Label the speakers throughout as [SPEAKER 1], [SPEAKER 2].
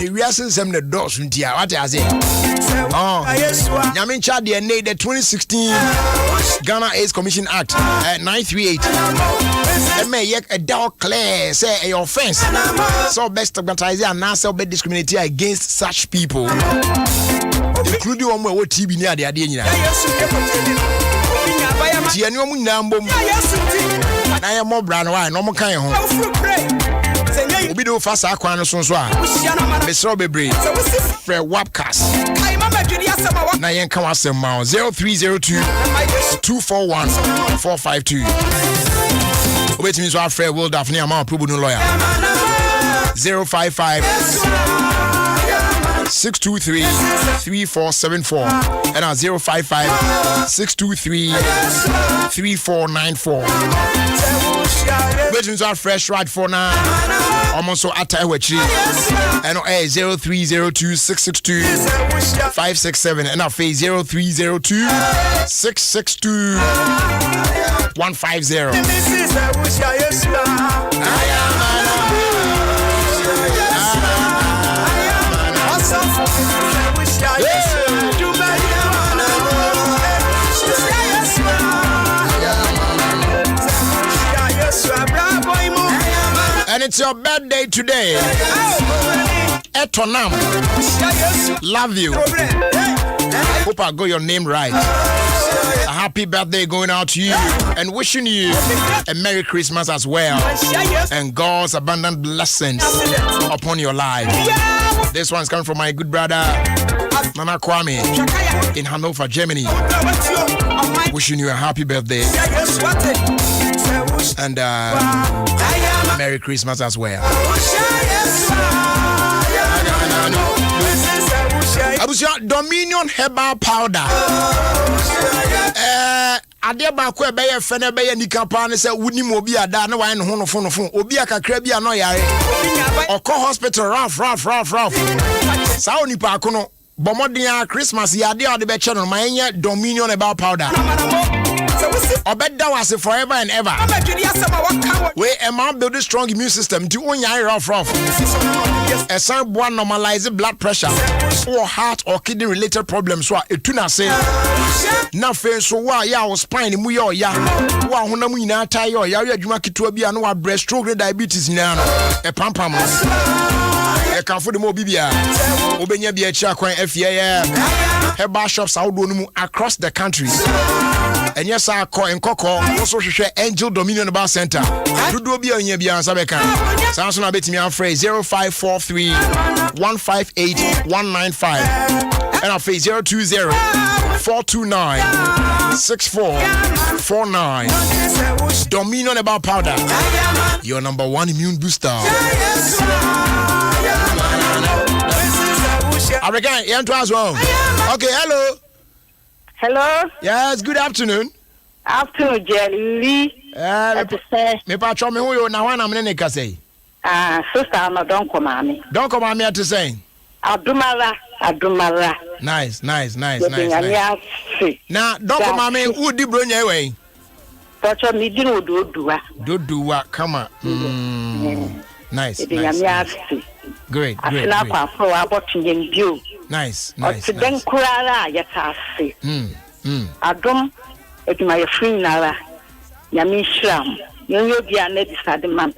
[SPEAKER 1] The reasons them the doors untia. What I say? Oh, Yamin Chad the 2016 Ghana AIDS Commission Act 938. May yet a dog clear say a offense. So best stigmatize and now so be discriminated against such people. Including one more TB near the idea. Tianumu Nambo. I am more brand wine, no more kind of we do fast aquano sonswa. Mr. Bebre. Fred Wapcast. Nayan Kawasem 0302 241 452. Wait means our Fred Will Daphne amount proven lawyer 055 623 3474 and 055 623 3494. Which means our fresh right for now. Almost so at and 0302 662 567 and our face 0302 662 150. And it's your birthday today. Etonam. Love you. Hope I got your name right. A happy birthday going out to you and wishing you a Merry Christmas as well. And God's abundant blessings upon your life. This one's coming from my good brother Nana Kwame in Hanover, Germany. Wishing you a happy birthday. And Merry Christmas as well. Abusia Dominion Herbal Powder. Ade ba ko ebe ye fene be ye nikapa ne se wuni mo bi ada na wan ho no fo obi akakra bi ano yare oko hospital raf sa oni pa ko no bomodin Christmas ya de ade be che no ma enye Dominion Herbal Powder. Obeda was forever and ever. We a man build a strong immune system to onya rough. A son one normalize blood pressure or heart or kidney related problems. So it tuna say na fe so wa ya was spine mu ya ya wa honam nyina tai ya ya adwuma kitua bia no wa breast stroke diabetes nyina no e pampam e kan fo de mo bibia obenya bia chi akwan afie ya herbal shops awdo no mu across the country. And yes, I call in Coco, also share Angel Dominion Bar Center. Do be on your Bian Sabeka. Samson, I bet me on phrase 0543 158 195. And I'll face 020 429 6449. Dominion Bar Powder, your number one immune booster. I reckon you as well. Okay, hello.
[SPEAKER 2] Hello.
[SPEAKER 1] Yes, good afternoon.
[SPEAKER 2] Afternoon, Jelly.
[SPEAKER 1] Me patro me who you na wana mne ka say.
[SPEAKER 2] Sister no don't come ami.
[SPEAKER 1] Don't come ami to say.
[SPEAKER 2] Adumara.
[SPEAKER 1] Nice. Now, don't come ami who di bronya we.
[SPEAKER 2] Patro me di no
[SPEAKER 1] do come on. Nice. Great. Nice.
[SPEAKER 2] Then kurara yatasi. Adom my free nara. Yami shram. You be a lady sadman.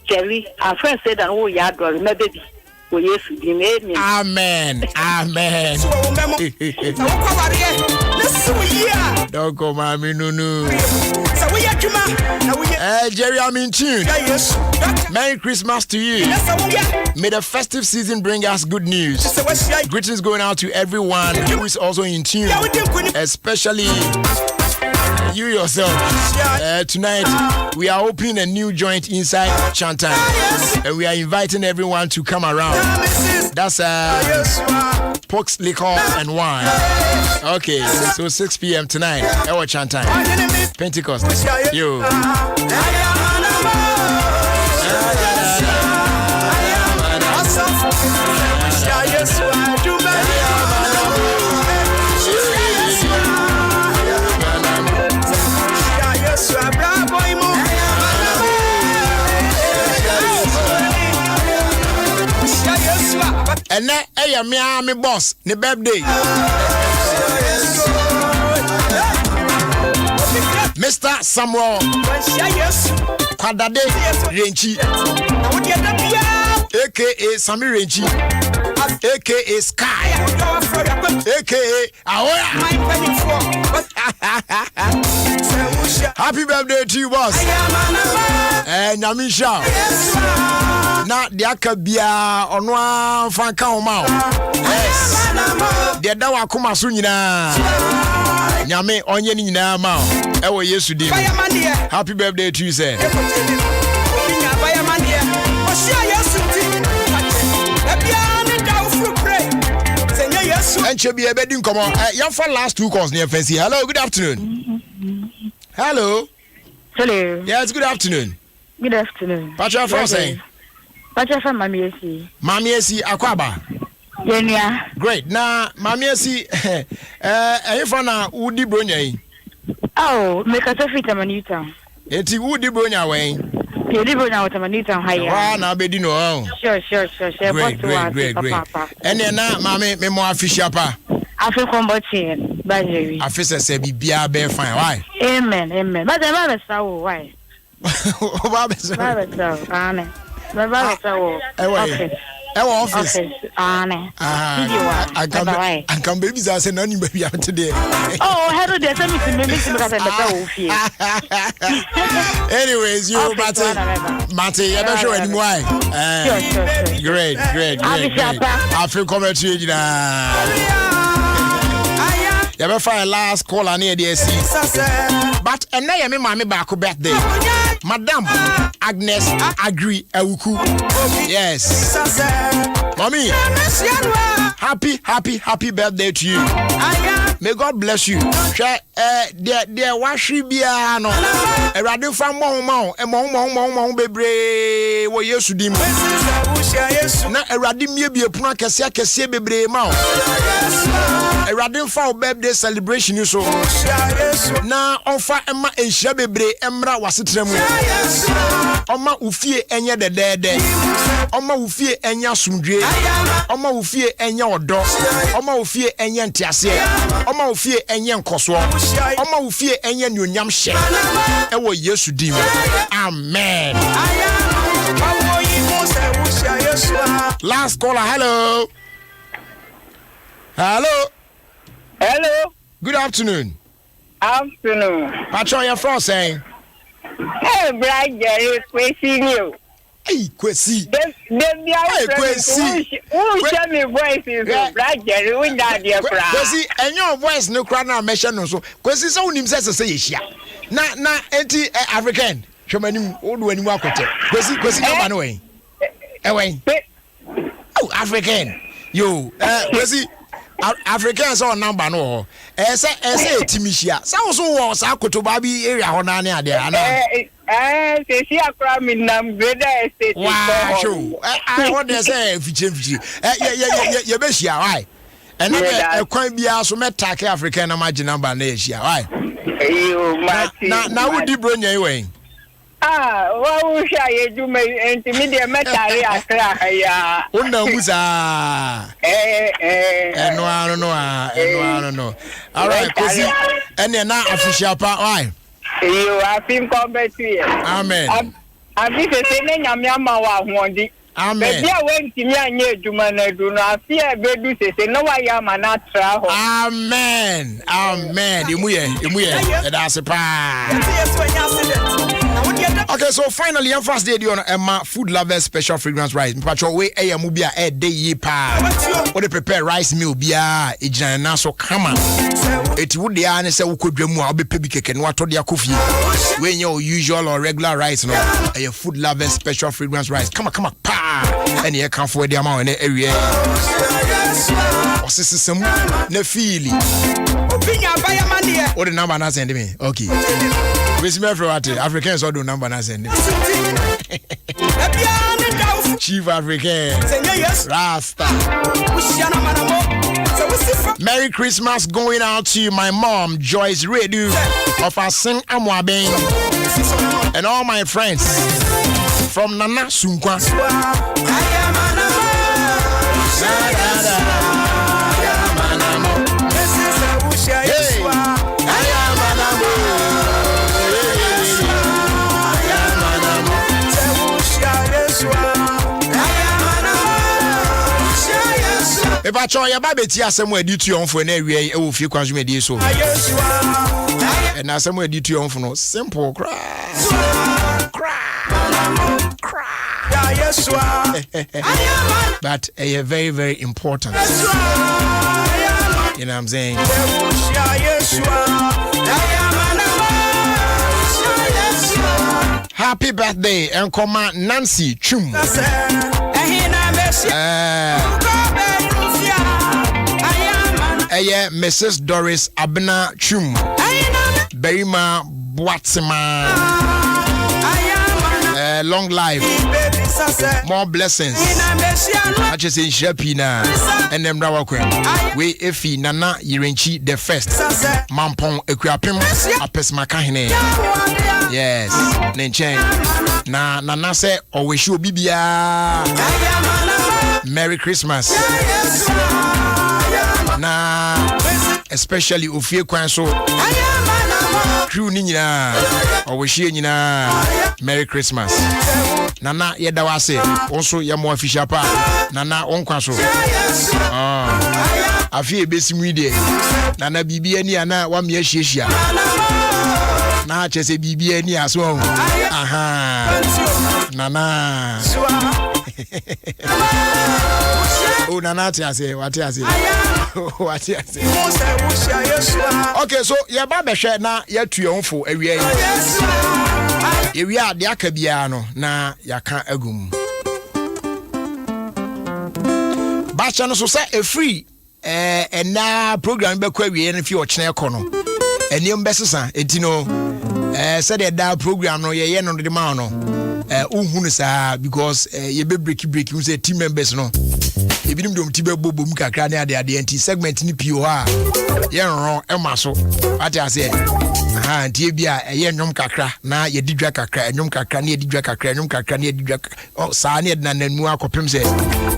[SPEAKER 2] Jerry, our friend said that oh yard or maybe.
[SPEAKER 1] Amen. Don't go, mommy, no. Jerry, I'm in tune. Merry Christmas to you. May the festive season bring us good news. Greetings going out to everyone who is also in tune, especially you yourself. Tonight, we are opening a new joint inside Chantan, and we are inviting everyone to come around. That's pork, liquor, and wine. Okay, so 6 p.m. tonight, our Chantan, Pentecost. Yo. And then me boss, the birthday. Mr. Samuel Kwadade Renchi, aka Sami Renchi, aka Sky, aka Aoya. Happy birthday to you, boss. And Namisha. Na diaka bia onwa fanka oma. Yes. De da wa koma so nyina. Nyame onye ni nyina ma. Ewo Yesu dim. Happy birthday to you, sir. And Chebi Ebedin, come on. You for last 2 calls near Fancy. Hello, good afternoon. Hello.
[SPEAKER 3] Hello.
[SPEAKER 1] Yes, good afternoon.
[SPEAKER 3] Good afternoon.
[SPEAKER 1] Pacha from saying.
[SPEAKER 3] Pacha from Mamiesi.
[SPEAKER 1] Mamiesi Akwaba.
[SPEAKER 3] Yeah.
[SPEAKER 1] Great. Now, Mamiesi, if I Udi Brunya.
[SPEAKER 3] Oh, make a fit a manuta.
[SPEAKER 1] Eti Udi Brunya way.
[SPEAKER 3] You live on out a manuta higher.
[SPEAKER 1] Ah, now bedino.
[SPEAKER 3] Sure.
[SPEAKER 1] Great. And then now, Mammy, me more official pa.
[SPEAKER 3] I feel combating. By
[SPEAKER 1] I feel say be bear fine. Why?
[SPEAKER 3] Amen. But I'm not so why. Amen. Okay.
[SPEAKER 1] Office.
[SPEAKER 3] Amen.
[SPEAKER 1] I can babies are saying none baby out today.
[SPEAKER 3] Oh, hello there. Tell me to make Ofie.
[SPEAKER 1] Anyways, you Mate, you don't show any why.
[SPEAKER 3] Sure.
[SPEAKER 1] Great. I feel coming to you. You ever find last call on the AC? But and now me mommy back birthday. Madam Agnes Agri Ewuku. Yes. Mommy. Happy birthday to you. May God bless you. There washi bia no. Erade fa mo bebre wo Yesu dim. Na erade mie bie puna kese bebre ma. Erade fa birthday celebration so. Na onfa ema enhia bebre emra wasetremu. Oma ufie enye dedede. Oma ufie enye asumdwe. Oma ufie enye odo. Oma ufie enye ntiase. Oma ufie enye nkoso. Oma ufie enye nyonyam hye. Ewo Yesu dim. Amen. Last caller, hello. Good afternoon. Patrol, you're from saying.
[SPEAKER 2] Hey, Brian Jerry, Kwesi you.
[SPEAKER 1] Hey, Kwesi.
[SPEAKER 2] Hey,
[SPEAKER 1] Kwesi.
[SPEAKER 2] Who tell me voices of Brian Jerry? We got dear
[SPEAKER 1] Kwesi, and your voice no crown or mention no so. Kwesi so him says to say Asia. Na anti African. Shomani old when you walk with it. Kwesi no man away. Oh, African. Yo, Kwesi. Africans on number no. Say Timishia. Sounds so was Akotobabi area on any other.
[SPEAKER 2] See a crime in Namgreda Estate.
[SPEAKER 1] Wow, I want to say, yeah, Beshia, why? And then a coin be also met Taki African imagine number Asia, why? Now would you bring your way?
[SPEAKER 2] What shall you do? Intermediate metal.
[SPEAKER 1] No. All right, and then now official part, why?
[SPEAKER 2] You have been combat to you.
[SPEAKER 1] Amen.
[SPEAKER 2] I'm saying, I'm Yama.
[SPEAKER 1] Amen.
[SPEAKER 2] I went to me and you do not fear baby say no I am not travel.
[SPEAKER 1] Amen. That's a okay, so finally, I'm first day on Emma Food Lovers Special Fragrance Rice. Patrol way a mubia a day ye pa. What they prepare rice meal bia ejana so come on. It would the answer who could drink more be cake and what to their coffee. When your usual or regular rice no a Food Lovers Special Fragrance Rice. Come on, pa. And here come for the amount in the area. What's this some ne feely? What the number not send me? Okay. With me for what Africans all do number not send me. Chief African Rasta. Merry Christmas going out to my mom Joyce Redu of Asin Amwabeng and all my friends from Nana Sunkwa. Eba cho ya ba beti asem adi tu yonfo na awie e Ofie Kwanso medie so. And asem adi tu yonfo no simple cry. But very very important. You know what I'm saying? Happy birthday and Nancy Chum. Mrs. Doris Abena Chum. Berima Boatsima. Long life. More blessings. I just say Shapina and them Rawakwe. We Efi Nana Yirenchi the first. Mampong Equapim Apes Makahine. Yes, Nenchen. Nana say always show Bibia. Merry Christmas. Especially Ofie Kwanso. Crew Nina. Always she Nina. Merry Christmas. Nana Yedawase. Also Yamo Fisher Pa. Nana Onkwaso. Afie Besimide. Nana Bibi ni ana wa me hihia. Na chese Bibi ni aso. Aha. Nana. Oh, Nana tiase, what tiase. What tiase. Okay, so ya ba be hwe na ya tuonfo awie. Ewie ade aka bia no na yaka agum. Ba cha no so say e free na program be kwa awie na fi o chene ko no. Eniem be sesa etino said that program no ye no de ma no. Unhunu sa because ye be break we say team members no. Ebinim dom tibe bobo mu kakra na ade anti segment ni pio ha. Ye ron e ma so. Ati ase nti bia ye nwom kakra na ye didwa kakra nwom kakra na ye didwa kakra nwom kakra na ye didwa sa na ye na nanu akopem se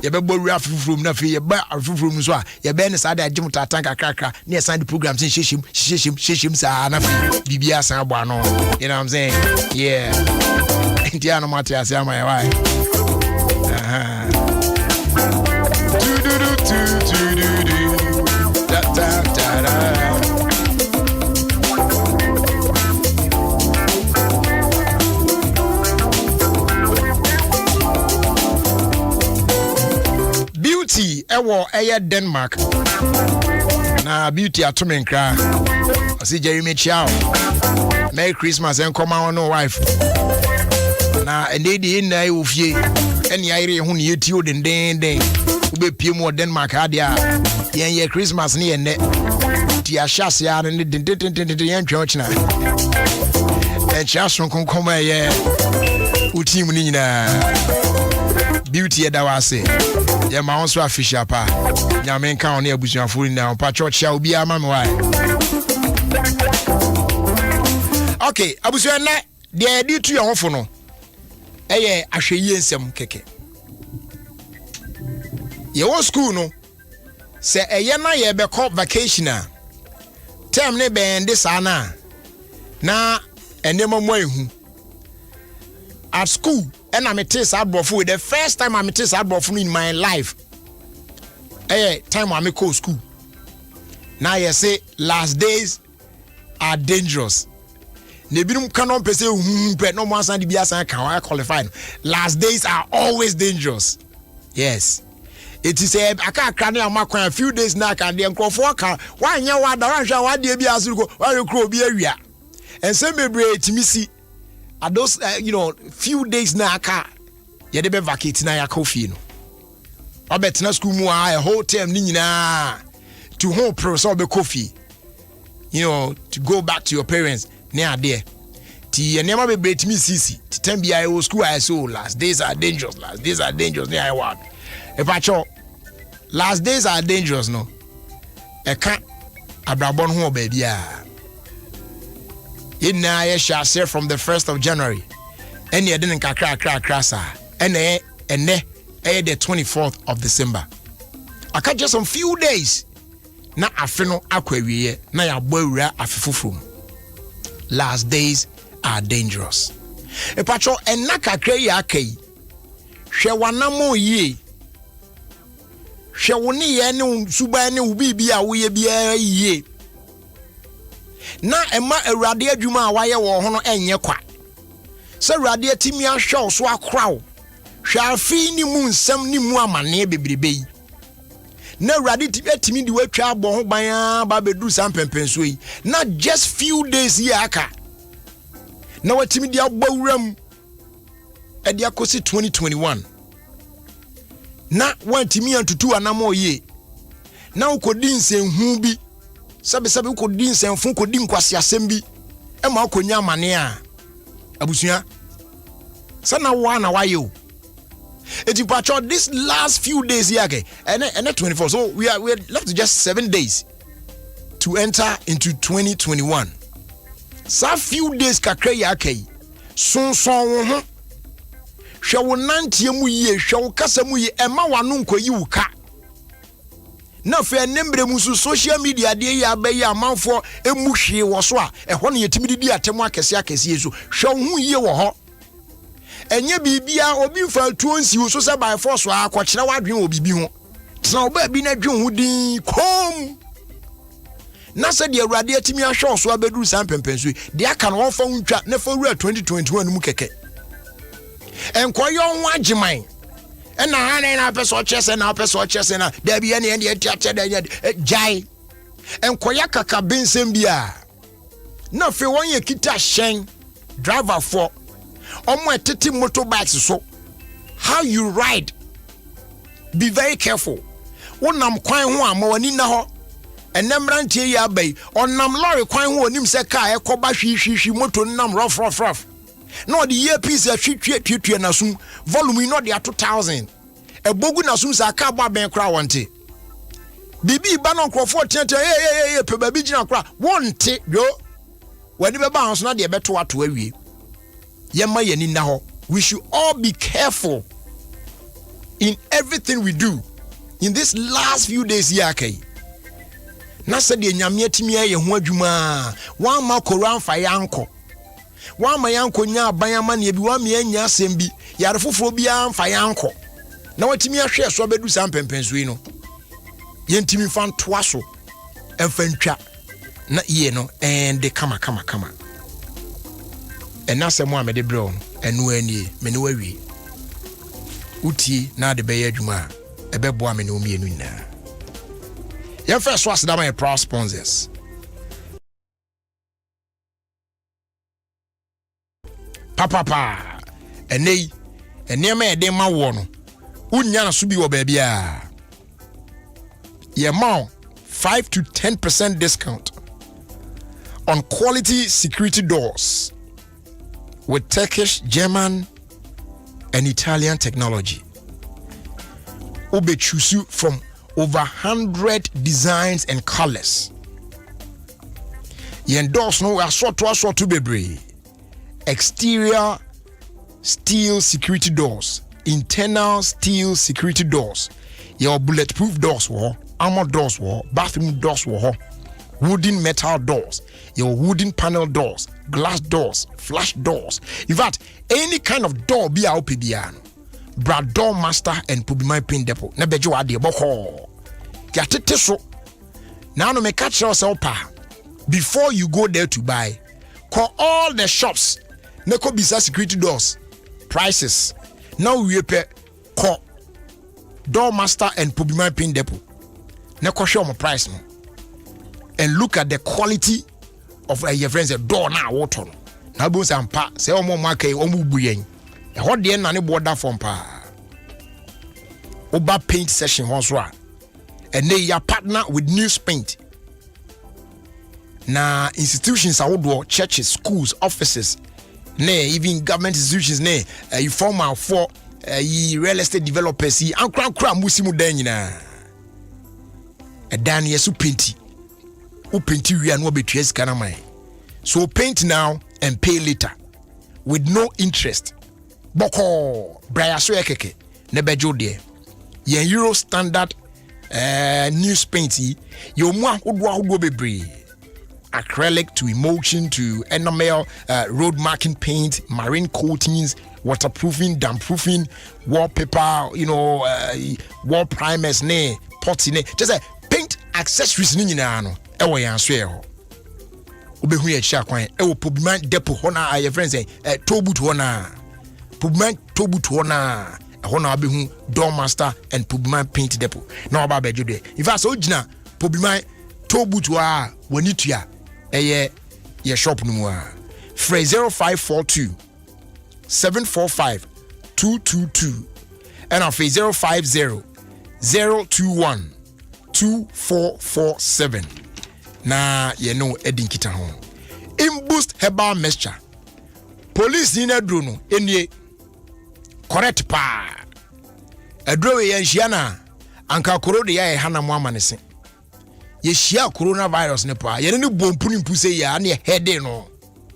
[SPEAKER 1] ye be bo wura fufurum na fe ye ba fufurum so a ye be ne sa da agim tatan kakra na ye san the program sin shishim sa na fe bibia san abo ano. You know what I'm saying? Yeah. Nti ano mate ase ama ye why. Beauty ewo Denmark na beauty atomenkra osi Jeremy Chiao. Merry Christmas and come on no wife na endedi na Ofie eni ayire hu ne yetio den ube pie mu Denmark adia yen Christmas ne yen ti ahase ya ne den yen twechna en chason konkoma ye utim ni nyina beauty eda wase ye ma won so official pa nyame nka on abusuafo ni na pa church ya obi ama me why. Okay, abusuan na de di tu yon fo no eye ahweyi ensem keke ye wo school no se eye na ye be call vacation a term ne ben de sana na enemo mo ehu at school and I'm a taste adbrofo the first time I'm a taste adbrofo in my life time I'm call school now you say last days are dangerous. Nebinum canon pese no more sand be asan can qualify. Last days are always dangerous. Yes. It is a can a few days now can the uncle for car. Why you want the dear be as you go, why you crow be area. And send me bread to me see at those few days now car. You be vacating na coffee no. I bet na school mu a whole term nina to home professor be coffee. To go back to your parents. Near there. Ti enema be break me sisi. Ti time bi I school I so last days are dangerous. Last days are dangerous. Near I want. If I cho last days are dangerous no. E kan abrabon ho baby a. Inna ye shall say from the 1st of January. Any ye didn't kakra sa. Ene the 24th of December. I can just some few days. Na afeno akwawiye na ya bowura afefufum. Last days are dangerous. E patro enaka kra ya kai. Hwe wanamo yi. hwe wo ne ye ne suban ne wo bibia wo ye bia yie na ema awurade adwuma a waye wo ho no enye kwa se awurade atimi ahwe so akrawo hwe afi ni mu nsam ni mu amane bebrebe yi na awurade atimi di watwa abo ho ban ba bedu sam pempenso yi na just few days yi aka na watimi di abawuram edi akosi 2021 na wantimi antutu anamo ye na ukodi nsenhu bi sabe ukodi nsenfu ukodi nkwasi asem bi e ma akonya amane a abusua sana wana wayo eti pacho this last few days here okay and 24 so we are left to just 7 days to enter into 2021 so few days kakra ya okay sonson wo ho hwe wo nantie mu yie hwe wo kasa mu yie ema wano nkoyi wuka na fe nembre mu social media de ya abayi amanfo emu hwe wo so a eho ne yetimi di atemu akese yeso hwe wo hu yie wo ho enye bibia obi mfa tuo nsi wo so se by force a kwakira wadwen obibi ho tena oba bi na dwen ho din kom na se de awurade atimi ahwe so abeduru san pempenso de aka no wonfa ntwa na fa wura 2021 mu keke enkoyo ho agiman ena hane na peso chese na da bi ene ene atiatia da jai enkoya kaka bensem bia na fe won ye kita shen driver for omo etete motorbikes so how you ride be very careful wonam kwan ho amawani na ho enemrantie ya bai onam lorry kwan ho onim se car ekoba hwihwihwi moto nam rough no the earpiece a twetwe na sum volume no the 2000 ebogu na sum sa aka ba ben kra wonte bibi ba no nkrofo tete pe ba bi gina kra wonte yo wani be ba hanso na de beto ato awie yema yani na ho we should all be careful in everything we do in this last few days here na se de nyame atimi aye ho adwuma wan ma koran fa yanko wan ma yanko nya aban ne bi wan me anya asem bi yare foforo bi amfa yanko na watimi ahwe so bedu sam pempenso yi no yentimi fan toa so emfantwa na ye no ende kama enasem a mede bro no enu anie me ne wawie uti na de beye adwuma ebeboa me ne omienu nyina ya first so asidama proud sponsors papa enei enema ede ma wo no unya na so bi wo ba bia ye ma 5 to 10% discount on quality security doors with Turkish, German and Italian technology. Ube choose from over 100 designs and colors. Ye endorse no to bebre. Exterior steel security doors, internal steel security doors, your bulletproof doors war, armor doors war, bathroom doors war, wooden metal doors, your wooden panel doors, glass doors, flash doors. In fact, any kind of door be our PBN. Brad Door Master and Pubimai Pin Depot. Nebejo ade boko. Yatete so. Now no me catch yourself pa. Before you go there to buy, call all the shops. Neko bisa security doors. Prices. Now we pay call Door Master and Pubimai Pin Depot. Neko show my price no. And look at the quality of your friends a door now water. Now bones and pa say omo market omo buyen. E ho de na ne border from pa. Oba paint session once wa. And they are partner with News Paint. Na institutions are churches, schools, offices, even government institutions, you form for real estate developers, and cram musimu denina. A dan yesu painty. U painty we are no betres kanamai. So paint now and pay later with no interest. Boko braya so ekeke nebejo de. Ye Euro standard news paint yo mu ahodo bebre. Acrylic to emulsion to enamel, road marking paint, marine coatings, waterproofing, dampproofing, wallpaper, wall primers, pot ne just say paint accessories ni nyina no e wo yan so e ho obehu ya chia kwan e wo Pobiman depot ho na your friends say Tobut ho na Pobiman Tobut ho na ho na obehu Doormaster and Pobiman paint depot na oba bejo de in fact so gina Pobiman Tobut wa wani tua eye ye shop no mu a free 0542 745 222 and our 050 021 2447 na ye know edin kita ho in boost herbal mixture police ni na dro no enie correct pa adro ye nhia na anka koro de ye hana mo amanese ye hia coronavirus ne pa ye ne bompuni mpuse ya na head no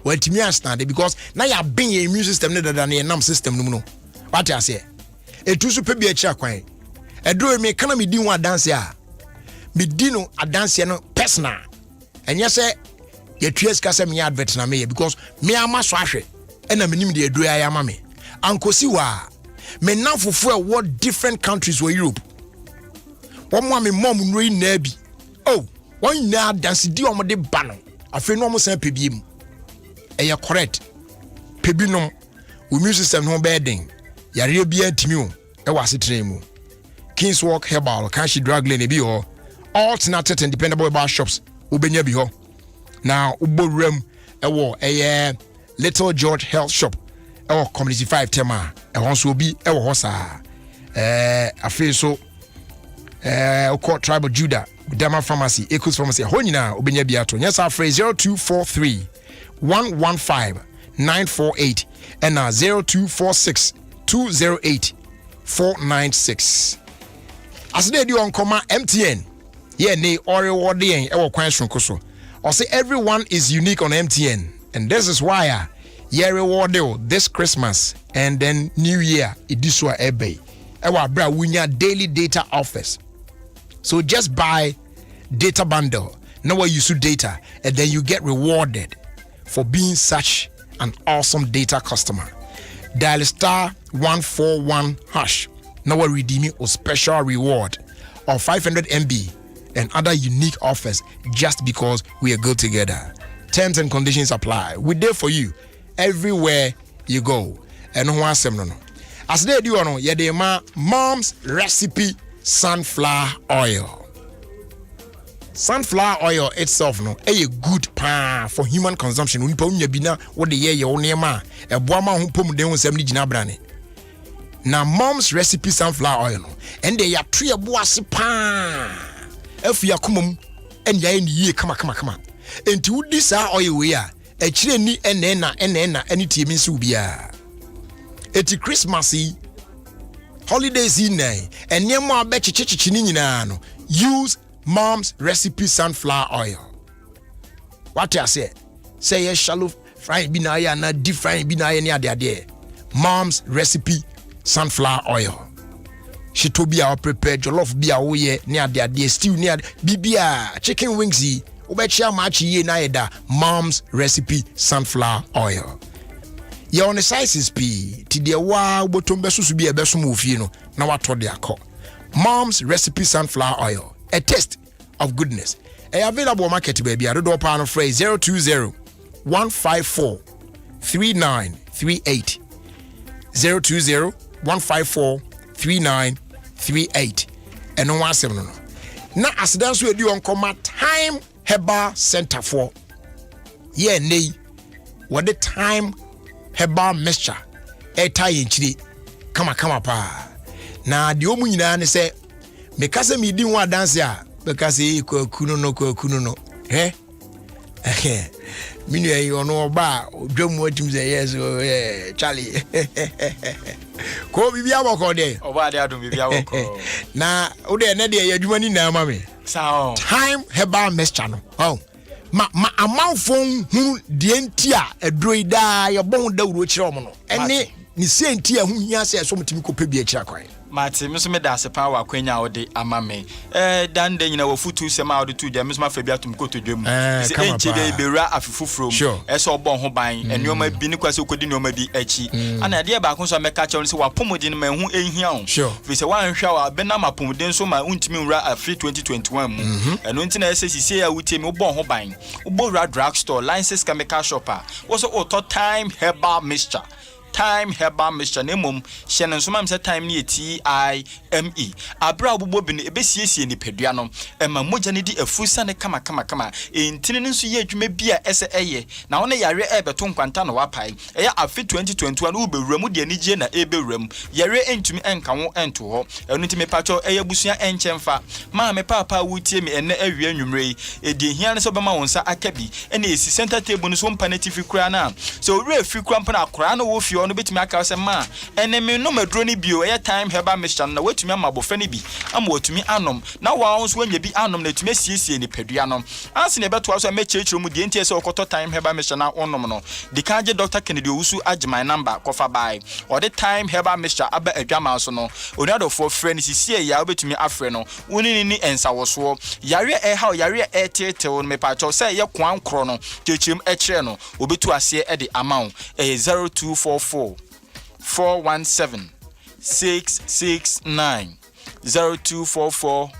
[SPEAKER 1] watimi understand because na ya ben your immune system ne dada na nam system no mu no what I say etu so pe bi akira kwan adro me kana me din wa dance a me din no adanse no personal enye se ye tues ka se me advert na me because me ama so ahwe ena me nim de adro ya ama me ankosi wa me na fofo e what different countries were Europe one me mom no yi na bi oh one na dance di o mo de ba no afi no mo san pe bi mu eye correct pe bi no immune system no bedding yare bi antimi o e wa setre mu King's Walk Herbal Kanshi Drug Lane bi ho alternative and dependable herbal shops ubenya bi ho na uborum e wo eye Little George Health Shop e wo Community 5 tema e ho so bi e wo ho sa afi so Oko Tribal Judah Dama Pharmacy Ecos Pharmacy ho nyina ubenya bi ato nyesa afre 0243 115 948 and 0246 208 496 as they do on comma MTN yeah ne or reward den e wo kwan sonko so or say everyone is unique on MTN and this is why yeah reward this Christmas and then New Year idiswa ebay e wa bra wunya daily data offers so just buy data bundle now where you use data and then you get rewarded for being such an awesome data customer. Dial star 141 hash. Now we're redeeming a special reward of 500 MB and other unique offers just because we are good together. Terms and conditions apply. We're there for you everywhere you go. And no no. As they do, Mom's Recipe Sunflower Oil. Sunflower oil itself no a good pa for human consumption unipa unya bi na wo de ye wo nema e boa ma ho pom de ho sam ni gina brane na Mom's Recipe Sunflower Oil no and they ya to ebo ase pa afi akomam en ya ni ye kama enti wudi sa oil we a e kire ni enena eni tie mi nso bia eti Christmas holidays in and nyema abechichichi ni nyina no use Mom's Recipe Sunflower Oil. What I say? Say yes, shallow frying binaya na deep frying binaya ni ade. Mom's Recipe Sunflower Oil. She to be our prepared jollof be our ye ni ade stew ni bibia chicken wings yi obechia machi ye na eda Mom's Recipe Sunflower Oil. Ye on the sizes p ti de wa botom besusu bi e beso mo fie no na wato de akọ. Mom's Recipe Sunflower Oil. A taste of goodness. Available market baby. I do pound of phrase 020 154 3938 020 154 3938 and no one seven. Now as dance we do on comma time herbal center for yeah nay what the time herbal mixture a tie in chili come pa now the omu nyina say because me din wa dance ya because kuno no me nu e ono ba dwam watim say yes Charlie ko bibia boko de
[SPEAKER 4] oba de adum bibia boko
[SPEAKER 1] na wo de na de adwuma ni na ma me
[SPEAKER 4] sao
[SPEAKER 1] time herbal mixture no oh ma amanfon hu de ntia adroida ye bon da wuro kire omo no ene ni senti a hu hia se so mutimi ko pe bi akira kwan
[SPEAKER 4] Mate me so me da sepa wa kwanya ode amame dan de nyina wo futu sema ode tu dia me so ma fa bia tum koto dwam se enche be bewura afufufuro so obon ho ban enioma bi ne kwase okodi enioma bi achi ana de ba ko so meka che se wa pomodi ne ma hu ehia o fi se wa nhwa wa be na mapomodi so ma untimi nwura afri 2021 mu eno nti na ese sisi ya wutie me obon ho ban obowura drug store license chemical shopper wo so auto time herbal mixture time herbal mixture na mum hye no so mam say time ne TIME abra obubo bi ne ebesiesie ni padua no ema moja ne di afusa ne kama entini ne nso ye adwuma bi a ese eye na wona yare ebeto nkwanta no wapai eya afi 2021 no ubewura de anigye na ebewura mu yare entumi enka wo ento ho eno ntimi pacho eya busua enchemfa ma me papa wutie me ene awie anwumre edi hia ne so bema wonsa akabi ene esi center table no so mpanative kura na so ore afi kura mpana akora no wo fie no betumi aka se ma enemy no maduro ni bio e time herbal mixture na wetumi amabofra ni bi ama wetumi anom na wa nso wanya bi anom na etumi siesie ni padua no anse ne beto aso mechechiro mu de ntie se okoto time herbal mixture na onom no de kaje Dr. Kennedy Owusu agye number kofa bai or the time herbal mixture aba adwama so no onado for friend sisie ya obetumi afre no woni ni ensawoso yare e ha yare e tete won me pa cho se ye kwan kro no chechim e kire no obetu ase e de amount 0244 417 669 0244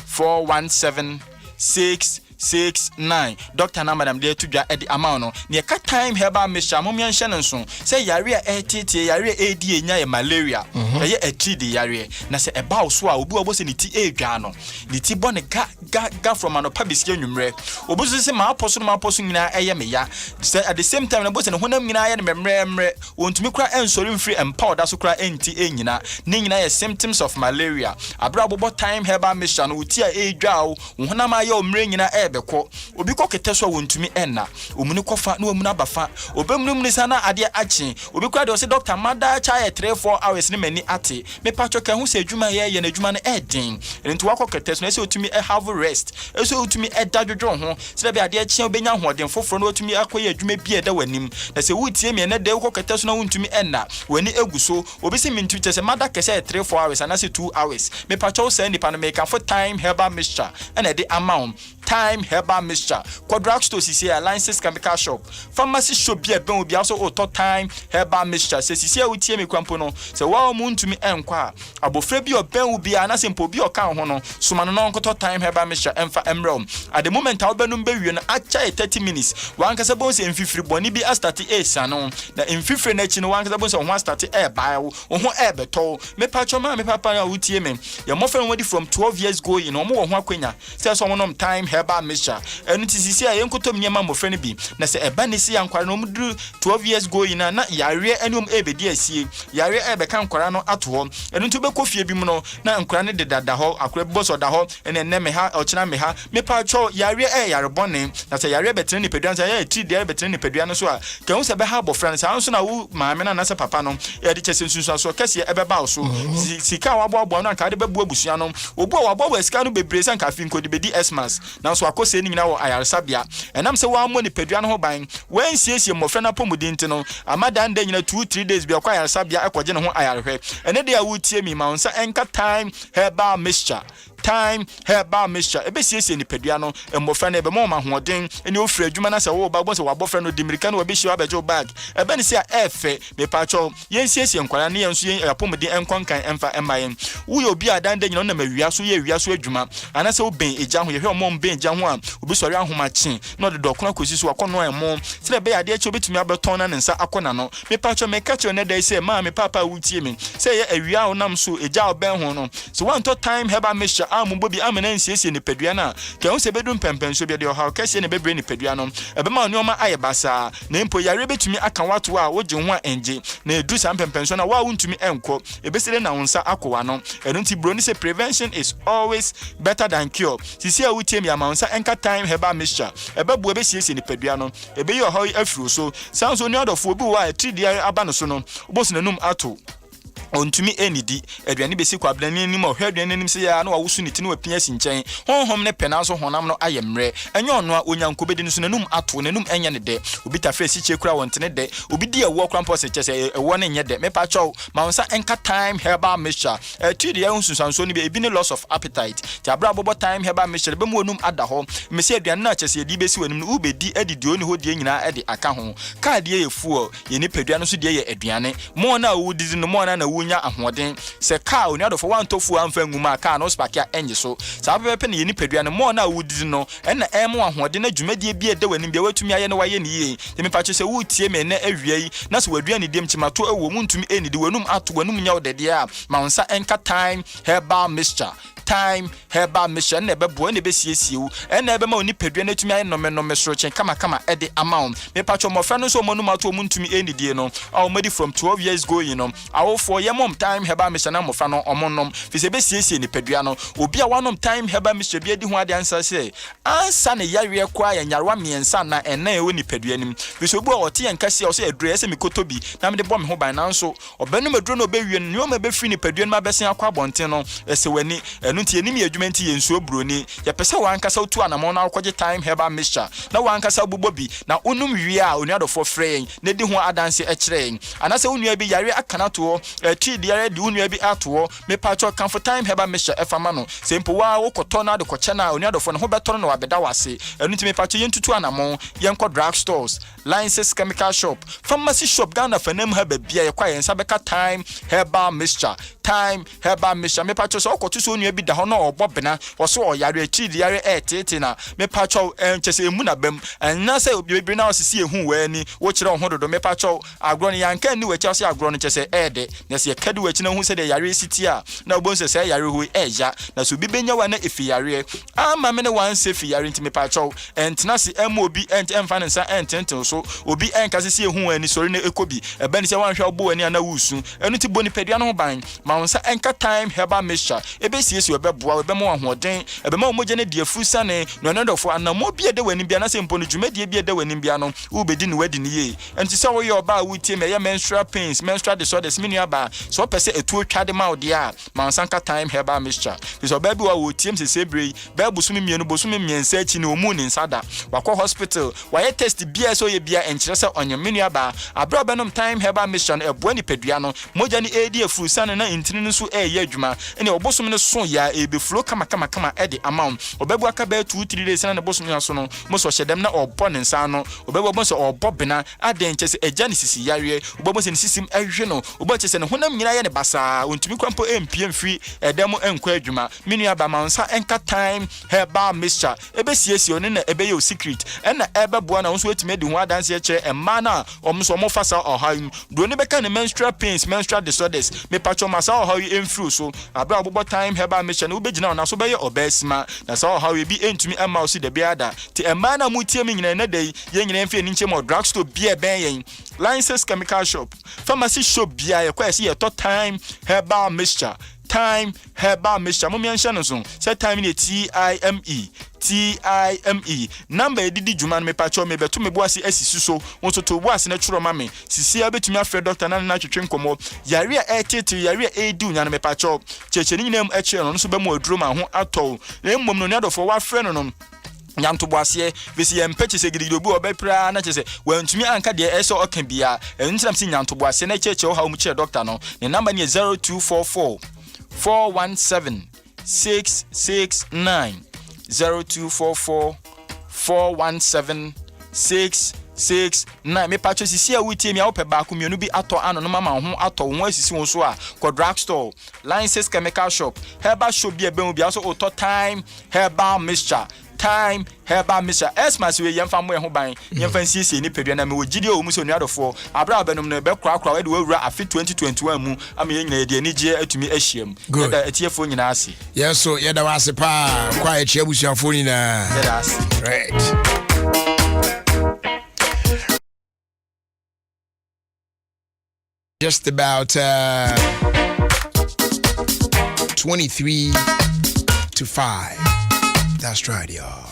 [SPEAKER 4] 417 669 Dr. na madam de tudwa edi amount no ne ka time herbal mixture momia nhye ne nso se yare a etete yare edi enya ye malaria ye etidi yare na se eba oso a obi obo se ne ti edwa no ne ti bone ga from anopa bisie nwumre obo se ma aposo nyina eye me ya se at the same time na bo se ne honam nyina ye ne memremre wontumi kura ensori mfiri empower so kura enti enyina ne nyina ye symptoms of malaria abra bobo time herbal mixture no uti a edwa o honam aye omre nyina beko obi kokete so wontumi enna omuni kofa na omuni abafa obemunu muni sana ade achi obi kwa de se doctor mada cha 3-4 hours ne mani ate me pacho ka hu se adwuma ye na adwuma no edin enti wakokete so na se otumi have rest so otumi edadwodwo ho se be ade achi obenya hoden foforo na otumi akoye adwuma bi eda wanim na se wutie me na de kokete so na wontumi enna wani eguso obi se mintu te se mada kese 3-4 hours ana se 2 hours me pacho se nipa no make for time herbal mixture and the amount time herbal mixture drug store sisi license chemical shop pharmacy shop bi ben obi aso auto time herbal mixture se sisi a utie me kwampo no se wa mu ntumi enkwa abofra bi oben obi ana sempo bi okan ho no suma no nkoto time herbal mixture emfa emrel at the moment a obenum be wie no acha 30 minutes wan kasa bon se mfifiri boni bi a start no na mfifiri na chi no wan kasa bon se ho start buy wo ho beto me pacho ma me papa a utie me ya mo friend wadi from 12 years go you know mo ho akwanya se so mo nom time herbal mixture enu tisisi a yenkotom nyema mofre ne bi na se eba ne si yankwara no mudru 12 years go ina na yare enum ebedi asie yare ebeka nkwara no ato ho enu nto bekofie bi mu no na nkwara ne de dada ho akora boso da ho ene ne me ha ochina me ha me pa cho yare yare bone na se yare betre ne pedua nsa ya ti de betre ne pedua no so a kan se be ha bofra ne sa nso na wo maame na se papa no e de chese nsunsu so kese ebeba o so sika wabo no ka de bebu abusua no obu wabo sika no bebre san ka fi nkodi bedi Xmas na so akose ni nyina wo ayaresabia enam se wa mo ni pedua no ho ban wen siesie mofra na pomudin ti no amada nda nyina 2-3 days bi akwa ayaresabia ekwaje ne ho ayarehwe ene de a wutie mi ma nsa enka time herbal mixture time herbal mixture ebesiesie ni pedua no mofra na ebe mo ma hoden eni ofra adwuma na se wo ba bo se wabofra no dimirika no obeshi wa bejo bag ebe ni se a efe me pacho yen siesie nkwara ne yen so yen apomudin enkonkan emfa emayen wo ye obi adanda nyina na mawia so ye wia so adwuma ana se wo ben eja ho ye hwe mo ben eja ho a obi sori ahoma chi no de dokona kosi so akono emo se be ade achi obetumi abeton na nsa akona no me pacho me kacho ne dai se ma me papa wutie me se ye awia onam so eja oben ho no so one to time herbal mixture amumbo bi amena nsiesie ne pedua na ke hu se bedum pempenso bi de ho kese ne bebre ne pedua no ebema onioma ayebasa na empo yare betumi aka wato a woje ho enje na edu sam pempenso na wa wuntumi enko ebesere na wonsa akowa no eno nti bro ni se prevention is always better than cure sisi a wutie mi amansa enka time herbal mixture ebebu ebesiesie ne pedua no ebe yo ho afiro so sounds oni odofo obi wa 3 dia aba no so no obosu nanum ato ontumi enidi aduane besi kwabrani nim ohwe aduane nim se ya na wawusu ne tinu apia sinchen honhom ne pena so honam no ayemre enye ono a onyanko bedi no so nanum ato nanum enye ne de obi tafre si chekura wontene de obi di ewo krampo se chese ewo ne nye de mepa chow ma wonsa enka time herbal mixture tu de yun susanso ni be ebi ne loss of appetite ti abra bobo time herbal mixture be mu onum ada ho mesi aduane na chese edi besi wanim no ubedi edidi oni ho de nyina edi aka ho ka de ye fuo ye ni padua no so de ye aduane mo na wudi no mo na nya ahoden se car oni adofo wantofu amfa nguma car no spakia enje so sa pepe ne yeni padua no mo na wudi no na emo ahoden na dwumadie bi ede wani bia watumi aye ne waye ne yie temi pacho se wutie me na awiai na so wadua ne dem chimato ewo muntumi enidi wanum ato wanum nya odede a ma wonsa enka time herbal mixture time herbal mixture na bebo na besiesie na ebe ma oni padua na tumi aye no soro chen kama ede amount me pacho mo fa no so monum ato muntumi enidi no already from 12 years going no awo for mom time herbal mixture na mofa no omonom fise be siesie ni padua no obi a wanom time herbal mixture bi edi ho ade ansa se ansa ne yare kwa ya nyarwa miensa na ena e woni padua nim fise obi a ote yankase o se edure ese mikotobi na me de bom ho ban nanso obenum aduro no be wie no ma be firi ni padua ma besen akwa bonten no ese wani enu ntie nim ye adwumenti ye nsuo broni ya pese wankasa otu anamon na akwaje time herbal mixture na wankasa bubobi na onum wie a onu adofo frey na di ho adanse e kire anase onua bi yare akana to diare di unua bi ato me pacho comfort time herbal mixture efama no sempo wa wo koto na de koche na oni adofo no ho beto no wabeda wase enu ti me pacho yentutu anamon yenko drug stores license chemical shop pharmacy shop Ghana fanam herba bia ye kwa yensa beka time herbal mixture me pacho so koto so onua bi da ho na obobena wo so oyare achi diare tete na me pacho enchese emu na bam na se obi bi na osisi ehu we ni wo kire ho dodo me pacho agro ni yanka ni we chase agro no chese ede na se kadu we china hu se de yare siti a na obonse se yare hu eja na so bi benya wa na efi yare ama me ne wan se fi yare ntime pacho entna se obi emfa ne nsa ententen so obi enka se ehu ani sori na ekobi eba ni se wan hwa obo ani ana wusu enu ti boni padua no ho ban ma wonsa enka time herbal mixture ebe siesie obeboa obemo ahoden ebema omoje ne die fusane no nodofo anamo bi ede wani bia na se mpo no dwumadie bi ede wani bia no ubedi ni wadi ni ye enti se wo ye oba wutie me ye menstrual pains menstrual disorders mini aba so pese etu twade ma ode a ma wonsa enka time herbal mixture so baby wa wotiem se sebrei ba busumi mienu busumi miensa achi ni omu ni nsada wakọ hospital wa ye test bia so ye bia enkyere se onye mini aba abra benom time herbal mixture eboa ni padua no moja ni edi afurusane na intini no so ye adwuma ene obosum no so ya ebe flow kama edi amount obebu aka ba 2-3 days na bosum ya so no mo so hyedem na obo ne nsa no obebu obo so obo bena aden kyese eja ne sisi yare obo se ne sisim ahwe no obo kyese ne honam nyina ye ne basa ontumi kwampo empie mfiri edem enkwa adwuma menu aba mansa enka time herbal mixture ebe siesie one na ebe ye secret ena ebe boa na wonso etime di ho adanse kire emma na omso mo fasa ohayum do ne beka ne menstrual pains menstrual disorders me pacho masa ohayu emfiri so abra obo time herbal mixture no begina na so be ye obesima na so ohayu bi entumi emma o si de biada ti emma na mutie me nyina na dai ye nyina emfi ni nche mo drugstore bia ben yen license chemical shop pharmacy shop bia ye kwa ye to time herbal mixture mo mention so say time ni time number edidi djuma me pacho me beto me boase asisu so wonso to boase na churo mame sisi abetumi afre doctor na twetwe nkomo yare a etete yare a edu nya me pacho cheche ni nyinam eche no so be mo aduro ma ho atọ na emmom no nyadofo wa afre no nyanto boase besi ye mpeche se gidi obi obepra na chese wantumi anka de eso oka bia entinam si nyanto boase na cheche o ha mu che doctor no ne number ni 0244 417 669 0244 417 669 me patcho sisi a wutie mi a ope ba ku mienu bi ato ano no mama ho ato ho asisi won so a ko drugstore license chemical shop herbal shop bi ebe bi aso auto time herbal mixture time herbal mixture esmas we yemfa mo ho ban yemfa nsiesie ni pedua na me wogidi o mu so nuadofo abra abenum no be kra we de wura afi 2021 mu am ye nyina de anigye atumi ahyiam da atiefo nyina ase
[SPEAKER 1] yes so ye da wase pa kwa echi abusuafo nyina
[SPEAKER 4] yes
[SPEAKER 1] right just about 23 to 5. That's right, y'all.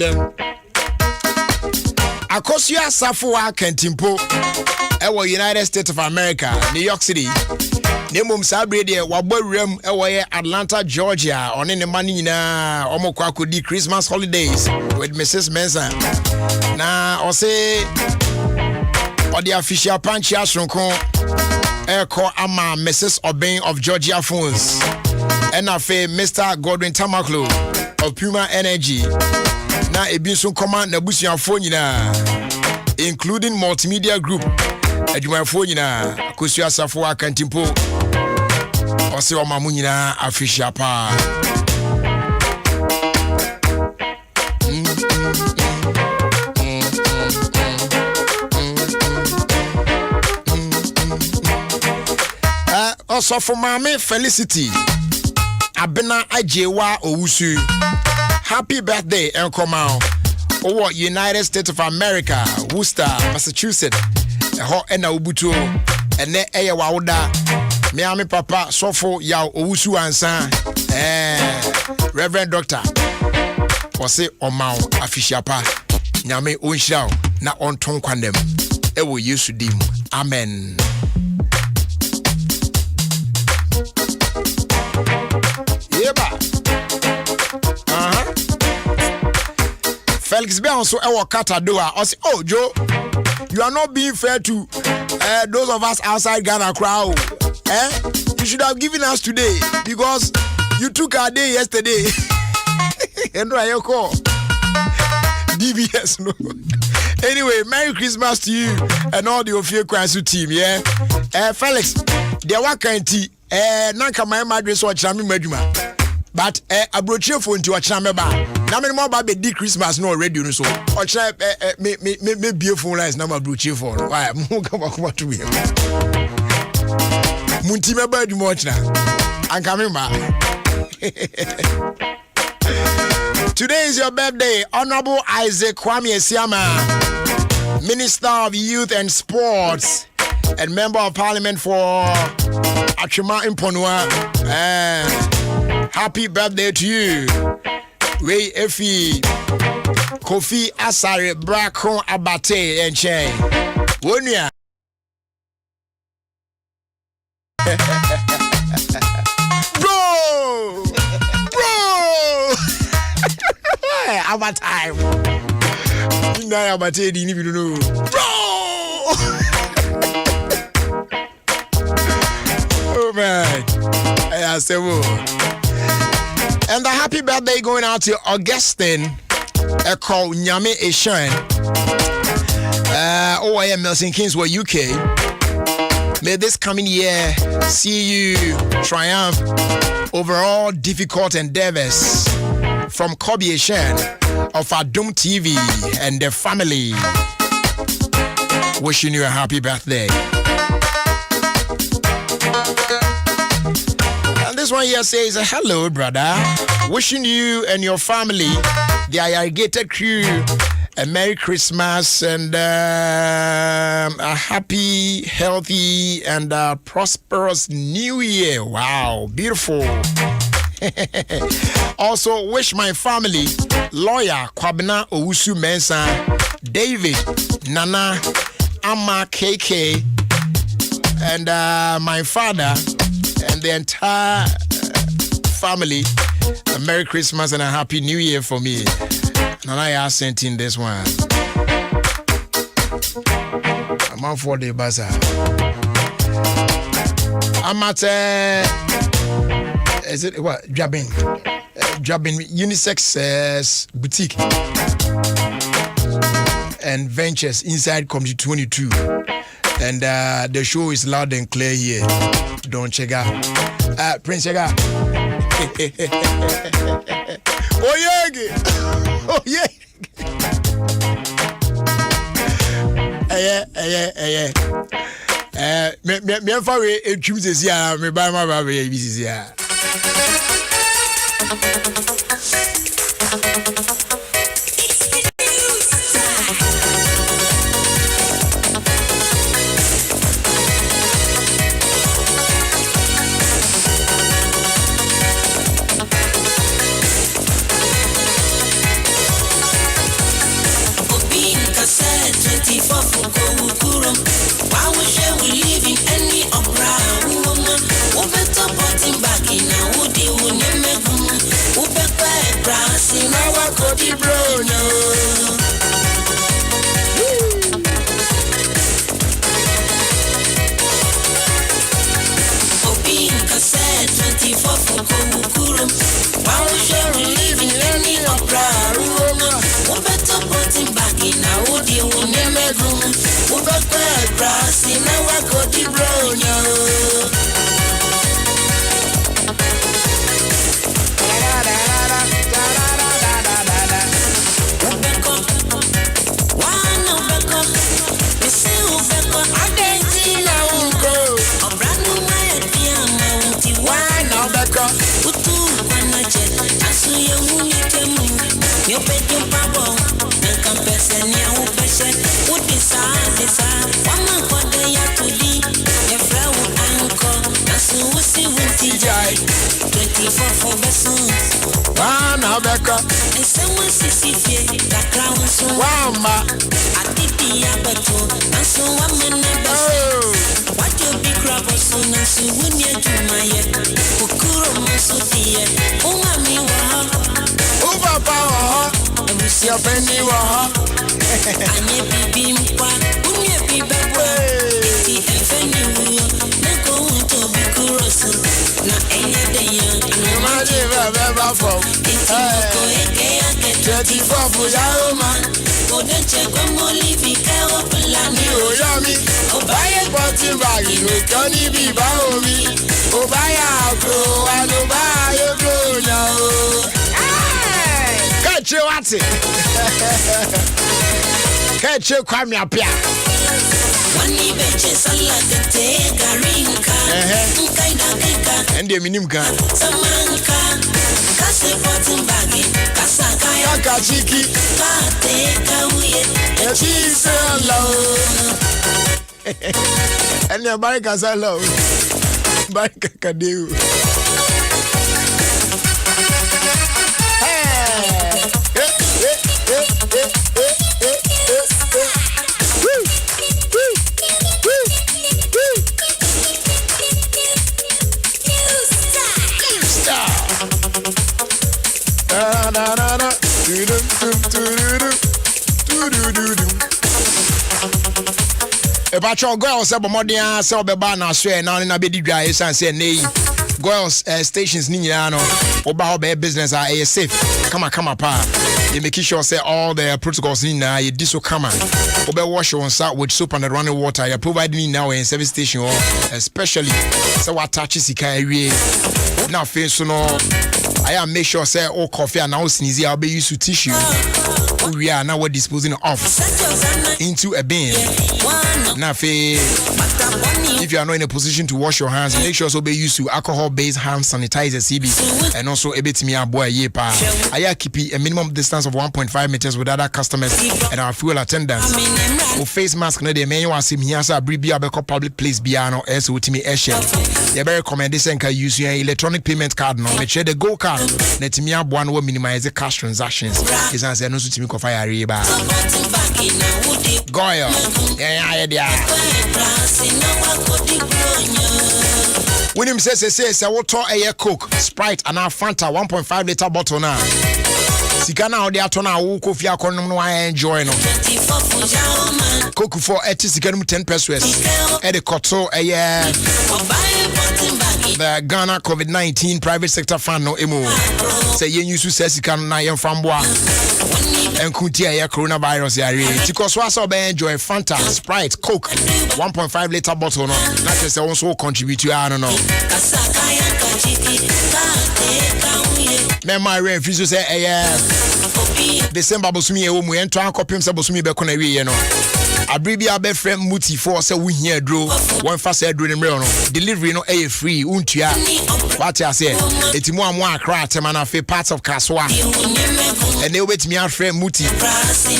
[SPEAKER 1] them. Akosua Safuwa Kentimpo, ewo United States of America, New York City. Nemum Sabrede, Waborem, ewo Atlanta, Georgia, on in the money na Omokwaku di Christmas holidays with Mrs. Mensa. Na ose or the official Panchi Asronkon Eko Ama Mrs. Obeng of Georgia Phones. And afe Mr. Godwin Tamaklo of Puma Energy. Na ebinso command nabusuafo nyina including multimedia group adwumafo nyina Akosua Safo Akantimpo ose o mamu nyina official pa also for mame Felicity Abena Ajewa Owusu. Happy birthday, Enkomao. Over United States of America, Worcester, Massachusetts. Ho ena ubutu. Ene eye wauda. Miami papa sofo ya Owusu ansa. Reverend Doctor. Ose omao afishiapa. Nyame onshirao na onton kwandem. Ewo Yesu dim. Amen. Yeba. Felix Bianso ewo Katadoa. I say, oh Joe, you are not being fair to those of us outside Ghana crowd. You should have given us today because you took our day yesterday. And I call DBS no. Anyway, Merry Christmas to you and all the Ofie Kwanso team. Yeah, Felix, there were kanti nanka my address or chami maduma. But abrochie phone to a chamber. Now me more about the Christmas no radio so. Or try me beautiful lines number abrochie phone. Why mo come to me. Munti me bad much now. And coming back. Today is your birthday, Honorable Isaac Kwame Siama, Minister of Youth and Sports and Member of Parliament for Achuma Imponua. Happy birthday to you. Ray Efi Kofi Asare Brako Abate and Che. Wonya. Bro! I'm at time. Now I'm at it, you need to know. Bro! Oh man. I say, and a happy birthday going out to Augustine Eko Nyame Eshan. OIM Milton Keynesville, UK. May this coming year see you triumph over all difficult endeavors. From Kobe Eshan of Adom TV and the family. Wishing you a happy birthday. And this one here says, hello, brother. Wishing you and your family, the irrigated crew, a Merry Christmas and a happy, healthy, and prosperous New Year. Wow, beautiful. Also, wish my family, lawyer Kwabena Owusu Mensa, David, Nana, Ama KK, and my father, and the entire family, a Merry Christmas and a Happy New Year for me. Nana, I sent in this one. I'm out for the bazaar. I'm at is it what? Jabin unisex boutique and ventures inside Community 22. And the show is loud and clear here. Don't check out. Prince Chega. Oh yeah. Oh yeah. Me fawe etwum sesi a me ba ma ba be sesi a. Catch Kwame Apia. And the minimum gun. And the Americans are low. Baraka Ebacho girls ebo modern se obeba na so e na na be di dwa e san se nei girls stations ni nyina no oba oba business are safe come pa you make sure say all the protocols ni na you di so come oba wash on sa with soap and running water you provide me now in service station or especially say what touch sika awie na fe so no I make sure say all coffee and now sneeze I'll be used to tissue we are now disposing of into a bin. Now, if you are not in a position to wash your hands, make sure so be used to alcohol-based hand sanitizer CB and also a bit me a boy yepa. I keep a minimum distance of 1.5 meters with other customers and our fuel attendants. For face mask, no, the menu was him here, so brief be a public place piano as with me a shell. The very recommendation can use your electronic payment card. No, make sure the Go card. Let me have one will minimize the cash transactions. Is answer no to me fire riba. Goyo, yeah. When him says I will talk a Coke, Sprite, and our Fanta 1.5 liter bottle now. Sikana odi atona wo kofia konom no enjoy no. Coke for 80 sikanum 10 pesos. E de koto the Ghana COVID-19 private sector fund no emo. Say yen use sikan na yen famboa. Enkuti aye coronavirus yare. Because we also enjoy Fanta, Sprite, Coke 1.5 liter bottle no. That is also contribute to I don't know. Me my refuse say December bosumi e wo mu ento akopem se bosumi be kona wie no. Abribia be friend muti for say we here dro one fast dro ne mre no. Delivery no e free untua. What I say etimu amu akra tema na fe parts of Kaswa. And they wait me a friend muti.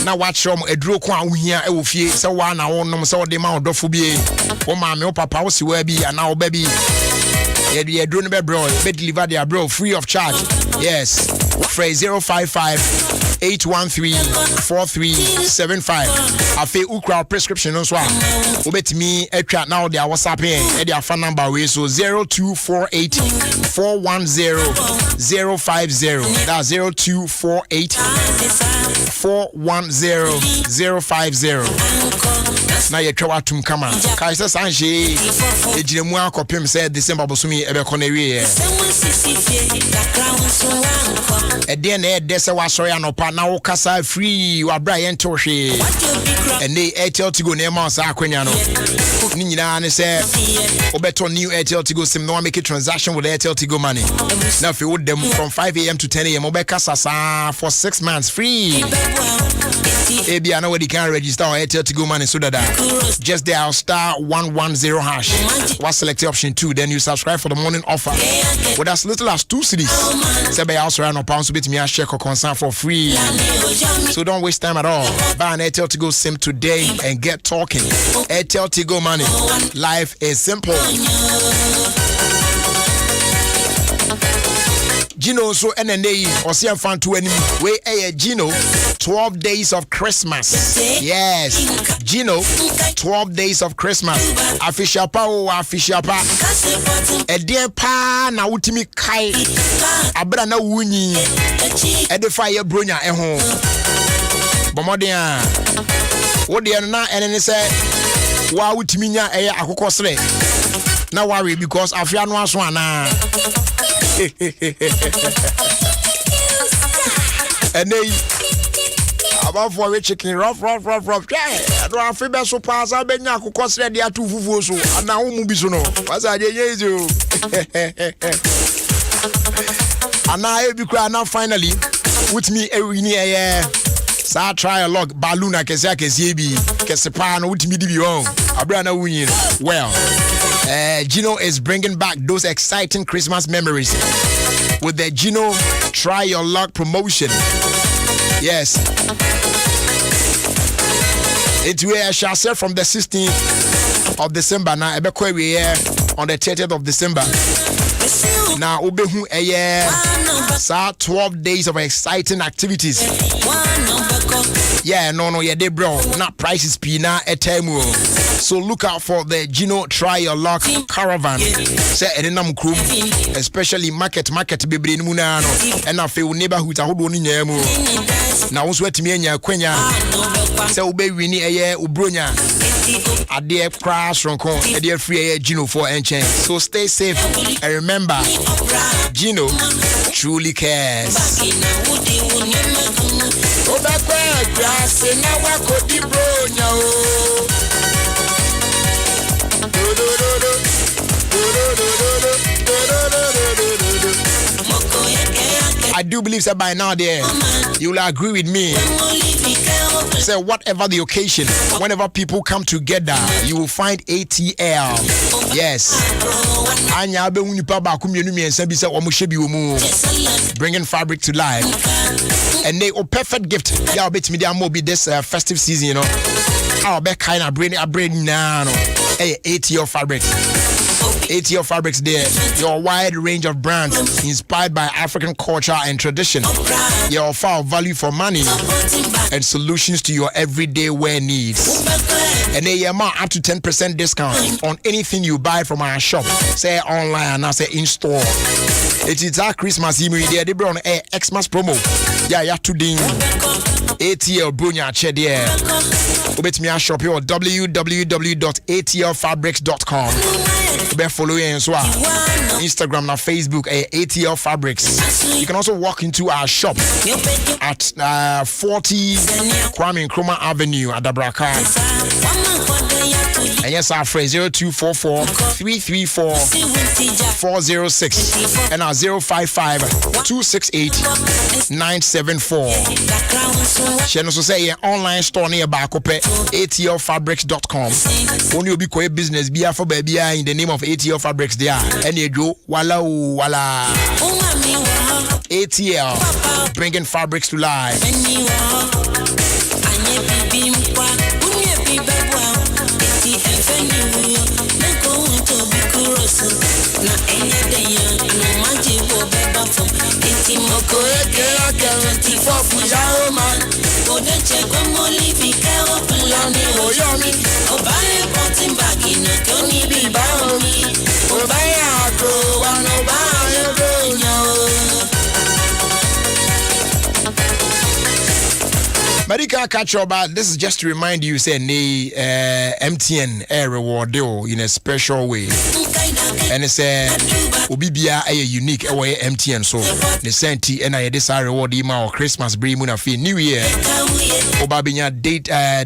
[SPEAKER 1] Na watch from edro ko a wo here e wo fie say wa na wo nom say wo de ma odofo bie. Wo ma me wo papa wo si wa bi ana wo ba bi. Yeah, drone be bro, be deliver their bro free of charge. Yes. Phrase 055-813-4375. Afe ukra prescription no so. Obet me etwa now their WhatsApp here. Their phone number we so 0248-410-050. That's 0248-410-050. Na ye twa watum kama. Kai se sanje ejiremu akopem say December bosumi ebe kona wie. Ede na ede se wasori anopa na wo kasa free wa bra ye nto hwe. Ene Airtel Tigo na ma sa akwanya no. Ni nyina ne se obeto new Airtel Tigo sim no make a transaction with Airtel Tigo money. Now fi with them from 5 a.m. to 10 a.m. obekasa sa for 6 months free. Ebi ana where you can register or Airtel to go money so that just dial star 110 hash. What select option 2, then you subscribe for the morning offer with as little as 2 cedis. Say by also run pounds to bit me a check or concern for free. So don't waste time at all. Buy an Airtel to go SIM today and get talking. Airtel to go money. Life is simple. Gino so NNA or see fan to enemy. We Gino 12 days of Christmas. Yes, Gino 12 days of Christmas. Official pa. A dear pa na utimi kai. Abra na wuni. Edify your brunya home. Bomodia. What the na enene say wa utimi nya akoko sre. Na worry because afia no aso ana. And they about for chicken rough. Yeah, I don't feel best so pass. I been yaku cost ready at 2 fufu so and now mubisono. What's I you? And now I be crying now finally with me every year. Sa try a log balloon kesi kesepa with me dibi on. Abrana win. Well, Gino is bringing back those exciting Christmas memories with the Gino Try Your Luck promotion. Yes. It will shall say from the 16th of December. Now, we here on the 30th of December. Now, Ubehu a year. 12 days of exciting activities. Yeah, they bro. Not prices pina a time. So look out for the Gino Try Your Luck caravan. Say enam krum, especially market bebre ni munano. And I feel neighborhood a hodo ni nyemu. Na wonso atimi anya kwanya. Say ube wini eye ubronya. Ade crash ronko, ade free Gino for enchen. So stay safe and remember, Gino truly cares. I do believe that by now there you will agree with me. Say whatever the occasion, whenever people come together, you will find ATL. Yes. Bringing fabric to life. And they a perfect gift. Yeah, bet me there be this festive season, you know. I'll be kind of brain now. Hey, ATL fabrics. ATL Fabrics there, your wide range of brands inspired by African culture and tradition. Your offer of value for money and solutions to your everyday wear needs. And they are up to 10% discount on anything you buy from our shop, say online and say in store. It is our Christmas email there. They brought a Xmas promo. Yeah, today. ATL Brunya Che there. Ubet me a shop here www.atlfabrics.com. Be following as well. Instagram and Facebook ATL Fabrics. You can also walk into our shop at 40 Kwame Nkrumah Avenue at Dabraka. And yes, our phrase 0244 334 406 and our 055 268 974. She also say an online store near Bakope atlfabrics.com. Only will be quick business be for baby in the name of ATL Fabrics there. And you go wala ATL bringing fabrics to life. Marika catch your bad. This is just to remind you, say, MTN air reward deal in a special way. And it's Obibia a unique away MTN. So the senti and I desire reward email Christmas bring muna fee New Year. Obabinya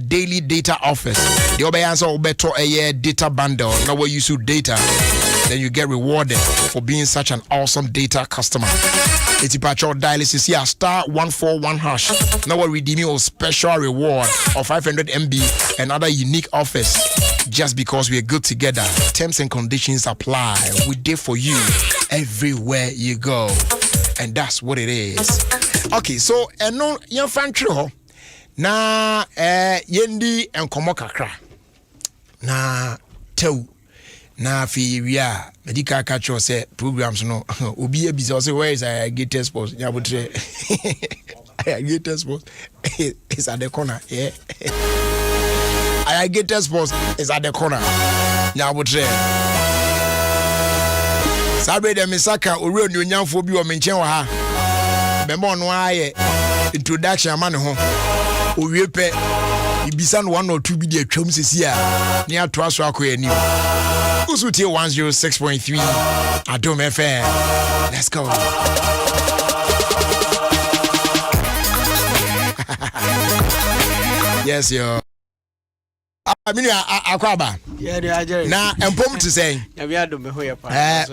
[SPEAKER 1] daily data office. The obey answer better a year data bundle. Now we use data. then you get rewarded for being such an awesome data customer. It's a patch of dialysis here, *141#. Now we're redeeming a special reward of 500 MB and other unique offers just because we're good together. Terms and conditions apply. We did for you everywhere you go. And that's what it is. Okay, so no young fan true. Na yendi enkomo kakra. Na tew. Na fi wia medical catcher say programs no obi ebisa say where is our greatest post nyabotre. Our greatest post is at the corner. Yeah. Our greatest post is at the corner. Nyabotre. Sabe de misaka ori onyamfo bi o menchen wa ha. Bembo no aye introduction amane ho. Owie pe ibisa no 1 or 2 bi de atwam sesi a ne ato aso akoya ni. Usuti 106.3 Adom FM. Let's go. Yes, yo. I mean, Akwaba.
[SPEAKER 5] Yeah,
[SPEAKER 1] now, empom to say,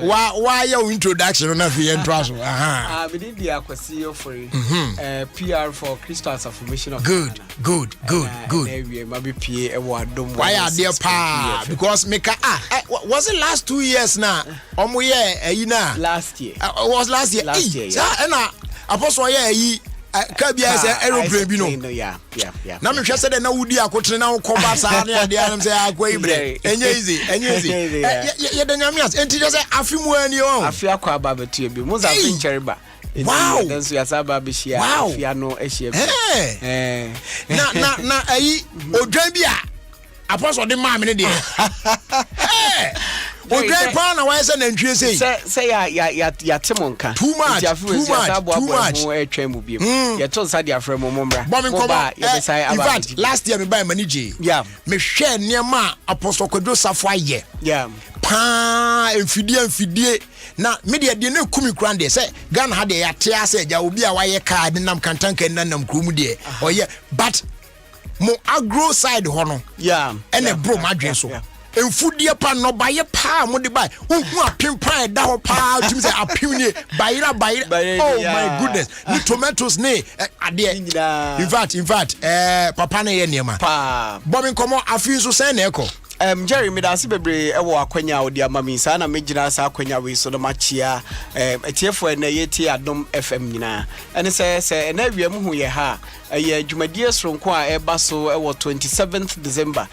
[SPEAKER 1] why your introduction on a fee and trouble?
[SPEAKER 5] We did the Aquasio for PR for Christmas Affirmation of
[SPEAKER 1] good.
[SPEAKER 5] Maybe PA Adom.
[SPEAKER 1] Why are there pa? Because was it last 2 years now?
[SPEAKER 5] Last year.
[SPEAKER 1] It was last year.
[SPEAKER 5] Last year.
[SPEAKER 1] Apostle, Kabia say aeroplane bi no.
[SPEAKER 5] Yeah.
[SPEAKER 1] Na me hwese de na wudi akotre na koba sa na ade am say akwa ibre. Enye easy. Ye de nyamias enti just say afimu ani o.
[SPEAKER 5] Afi akwa ba betu bi. Muza fin chereba.
[SPEAKER 1] Wow.
[SPEAKER 5] Then so yasa ba be shia. Afia no ehia bi.
[SPEAKER 1] Na ayi odwan bi a apostle de ma me ne de. Odwan pa na why say na ntwie
[SPEAKER 5] say ya temonka.
[SPEAKER 1] Too much.
[SPEAKER 5] Ya ton sa dia frem momra.
[SPEAKER 1] In fact, last year me buy manage.
[SPEAKER 5] Yeah.
[SPEAKER 1] Me share niema apostle Kwadwo Safo aye.
[SPEAKER 5] Yeah.
[SPEAKER 1] Pa enfidie na media de na kumi kran de say Ghana ha de ya te ase ja obi a waye card nam kantanka nam krom de. Oye but mo agro side ho no.
[SPEAKER 5] Yeah.
[SPEAKER 1] Ene bro madwen so. Enfudie pa no baye pa mo de bai hu apim pa da ho pa timi say apim ni bayira oh my goodness ni tomatoes ne ade in fact papa na ye niema
[SPEAKER 5] pa
[SPEAKER 1] bombing komo afin so sen na eko
[SPEAKER 5] Jerry medase bebre ewo akwanya odi amami sa na megina sa akwanya we so no machia etiefo na yeti Adom FM nyina ene se na wiam hu ye ha ye dwumadie soronko a eba so ewo 27th December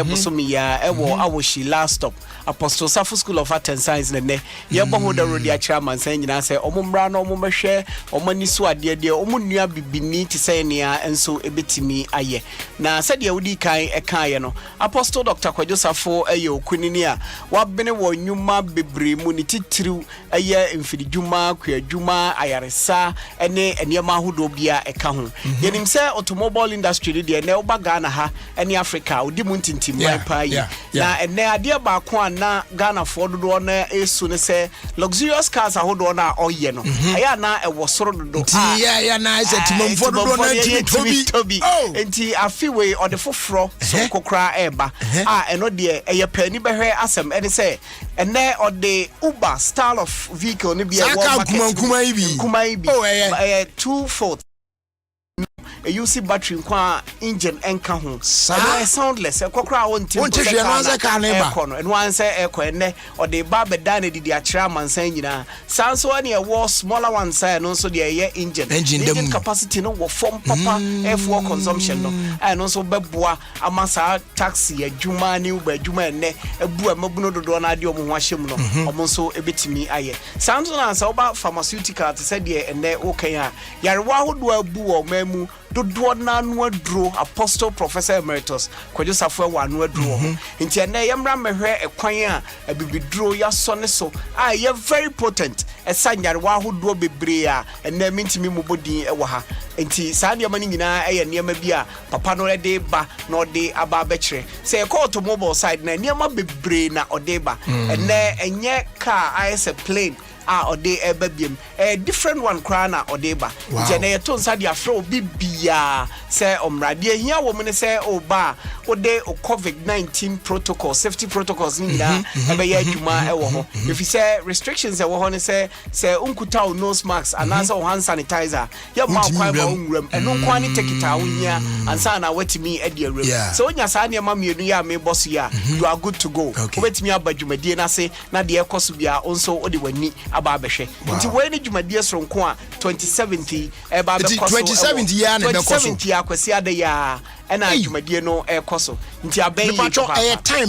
[SPEAKER 5] bosomi ya ewo awoshi last stop Apostle Safo School of Art and Science ne ye bo ho da rodi a chairman san nyina se omombra na omomehwe omani so ade de omunua bibini ti se nea enso ebetimi aye na se de wudi kan ekaye no Apostle Dr. Kwadwo Safo eye okunini a wabene wo nyuma bebre mu ni titiriw eye mfidijuma kwadwuma ayaresa ene enema hodo bia eka ho yenim se automobile industry de ne oba Ghana ha ene Africa odi mu ntintim pa yi na ene ade ba ko na Ghana for dodo na esu ne se luxurious cars ahodo na oye no aya na ewo soro dodo
[SPEAKER 1] ya na ise timomfo dodo na tobi
[SPEAKER 5] enti afiwe ode foforo so kokra eba eno de eye pani behwe asem ene se ene ode Uber style of vehicle ne bia wo market kuma ibi 2/4 you see battery kwa engine enka ho and soundless kokra won tim
[SPEAKER 1] and
[SPEAKER 5] one say ene or the barbe dan didi akira mansan nyina sanso ane e wo smaller one say no so the engine capacity no wo form papa F4 consumption no and also beboa amasa taxi adwuma ni uba adwuma ene ebu amabuno dodo na ade omo ho ahyem no omo so ebetimi aye sanso na say oba pharmaceutical to say the ene okay a yarewa hodo abu o mamu dodo na no aduro Apostle Professor Emeritus Kwadwo Safo wa no aduro ho nti ene yemra mehwe ekwan a abibiduro ya so ne so ye very potent esanyare wa hodo bebre a ene mintimi mubodin ewo ha nti saa de mani nyina eye niema bi a papa no de ba na ode aba bekire say call automobile side na niema bebre na ode ba ene enye car as a plane ode ebabiem different one kra na ode ba je na yeto nsa de afro obi bia se omrade ahia wo mu ne se oba ode COVID-19 protocol safety protocols ni na ebe ya adwuma e wo ho if you say restrictions e wo ho ne say unkuta o nose mask anasa o hand sanitizer ya ma kwa ba unwram eno kwa ni tekita wonya ansa na watimi e de awram so onya sa ne ma mienu ya me boss ya you are good to go obetimi abadwumadie na se na de ekoso bia onso ode wani aba abehwe nti we ni dwumadie soronko a 2070 e ba be koso
[SPEAKER 1] 2070 ya na be koso
[SPEAKER 5] 2070 ya kwasi ade ya ena adwumadie no ekoso nti aben
[SPEAKER 1] time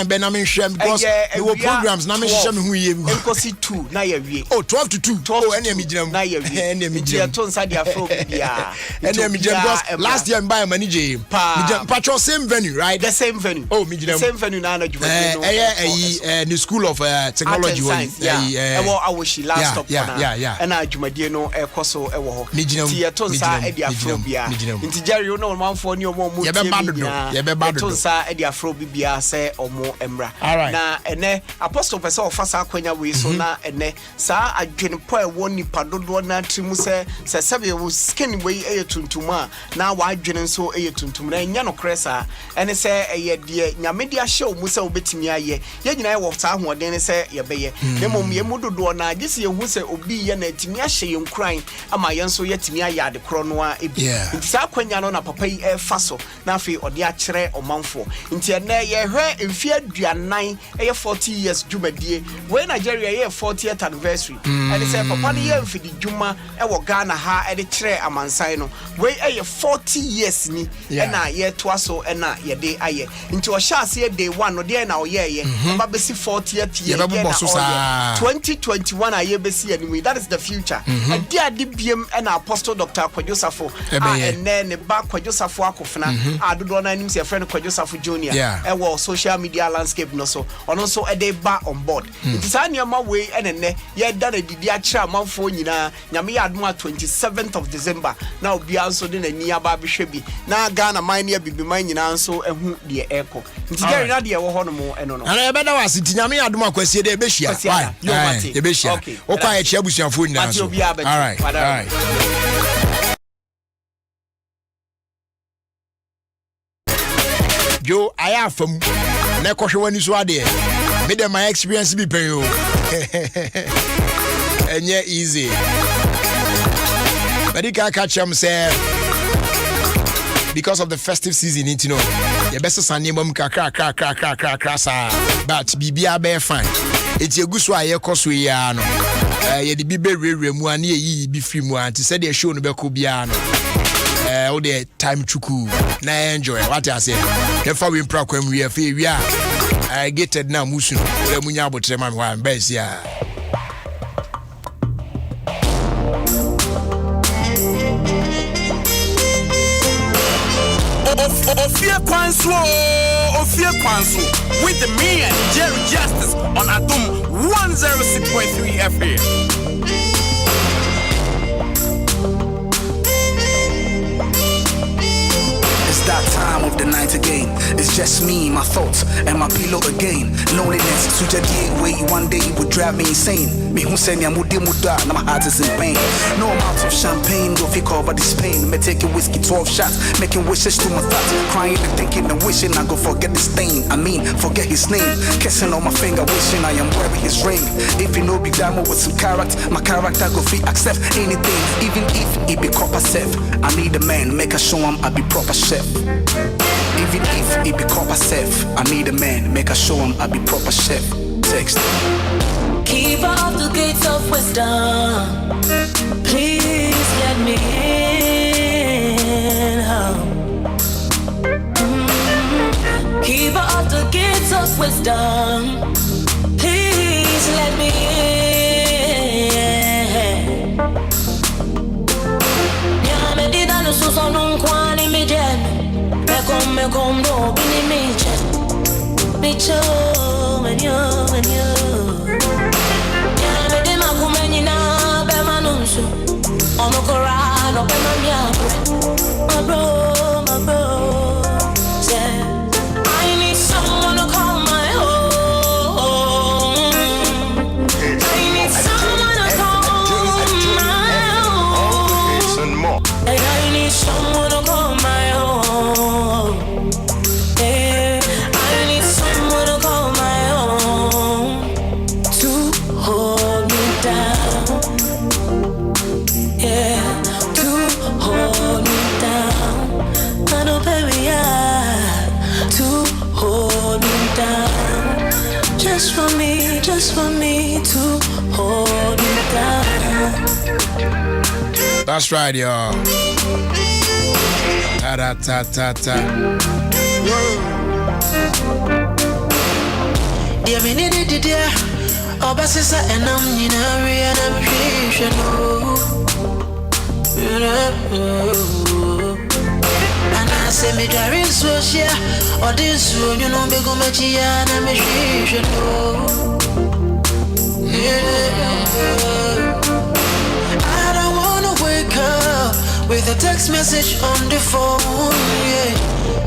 [SPEAKER 1] ben na me hwem because there were programs na me hwem hu ye bi
[SPEAKER 5] enkosi 2 na ya wie
[SPEAKER 1] 12 to 2 ene mi ginam
[SPEAKER 5] na ya wie
[SPEAKER 1] ene mi ginam
[SPEAKER 5] to nsa dia fro bia
[SPEAKER 1] ene mi ginam because last year buy manager pacho same venue right
[SPEAKER 5] the same venue
[SPEAKER 1] mi ginam
[SPEAKER 5] the same venue na adwumadie no
[SPEAKER 1] the school of technology
[SPEAKER 5] awoshi last stop na ena adwumadie no ekoso ewo ho ti to nsa e dia fro bia nti Jerry no manfo ni omo mu
[SPEAKER 1] ye be bad
[SPEAKER 5] to nsa e dia fro bia se omo emra na ene apostle pese ofasa akwanya we so na ene sa adwene po e woni padodo na trimu se sebe wo skin we e tuntuma na wa adwene nso e tuntum na nya no kresa ene se eye de nyame de ahye omu se obetimi aye ye nyina ye wo sa hoden ne se ye beye ne mom ye mudodo na gisi ye hu se obi ye na timi ahye ye nkran ama ye nso ye timi aye ade kro no a ebi nti sa akwanya no na papa yi e faso na afi ode a kire omanfo nti ene ye hwe mfi aduanan eye 40 years dwumadie we Nigeria ye 40th anniversary and say papa ne ye mfi di dwuma e wo Ghana ha e de kire amansan no we eye 40 years ni na ye toa so na ye de aye nti o sha ase day 1 no de na o ye ba besi 40th year 2021 aye besi anyway that is the future and dia de biem na apostle Dr. Kwadwosafo ne ba Kwadwosafo akofena adodo na anim se friend Kwadwosafo Junior e wo social media landscape no so ono so e de ba on board nti sa niam we enene ye da na didi a kira manfo nyina nyame ya adom 27th of December na obi anso de na ni aba behwe bi na Ghana man ne bibi man nyina anso ehu de eko nti Jerry na de wo ho no mo eno no
[SPEAKER 1] ana e beda wase ti nyame ya adom akwase de e be hia e be hia o kwa e chia busuafo nyina so all right Joe, I have from Nekoshwani Swade. Made my experience be pay you. And yeah, easy. But you can't catch them say because of the festive season, you know. Your best son name crack, but Bibia bear fine. It's a good sway, a coswayano. Ye the Bibe Remuani, ye be free one to say they're shown the Becobiano. All the time chuku na enjoy what I say if we program we are I get it now musu le munya botre man wa mbes ya
[SPEAKER 6] Ofie Kwanso with the me and Jerry Justice on Adom 106.3 FM.
[SPEAKER 7] That time of the night again. It's just me, my thoughts, and my pillow again. Loneliness, such a day wait one day would drive me insane. Me who say me muda, now my heart is in pain. No amount of champagne will fi cover this pain. Me taking whiskey 12 shots, making wishes to my thoughts, crying and thinking and wishing I go forget the stain. I mean, forget his name. Kissing on my finger, wishing I am wearing his ring. If you know big diamond with some character, my character go fi accept anything, even if it be copper self. I need a man, make a show him I be proper chef. Even if it be copper self, I need a man, make a show him I be proper chef. Text.
[SPEAKER 8] Keep off the gates of wisdom. Please let me in. Keep off the gates of wisdom. Please let me in. Nyame di dano suso nun kwani mi jen. Me come no bini mi jen. Mi cho men yo. Nyame di makume nyina be manunsu. Ono kora no be mamiabre. My bro. Yeah. I need someone to call my home. I need someone to call my home. And I need someone to call my home. Yeah.
[SPEAKER 1] That's right, y'all. Ta-da-ta-ta-ta.
[SPEAKER 8] Dear me, dear. Oh, but sister, and I'm in a real and I say me driving so share or this soon you know be go machi and I'm I don't wanna wake up with a text message on the phone, yeah.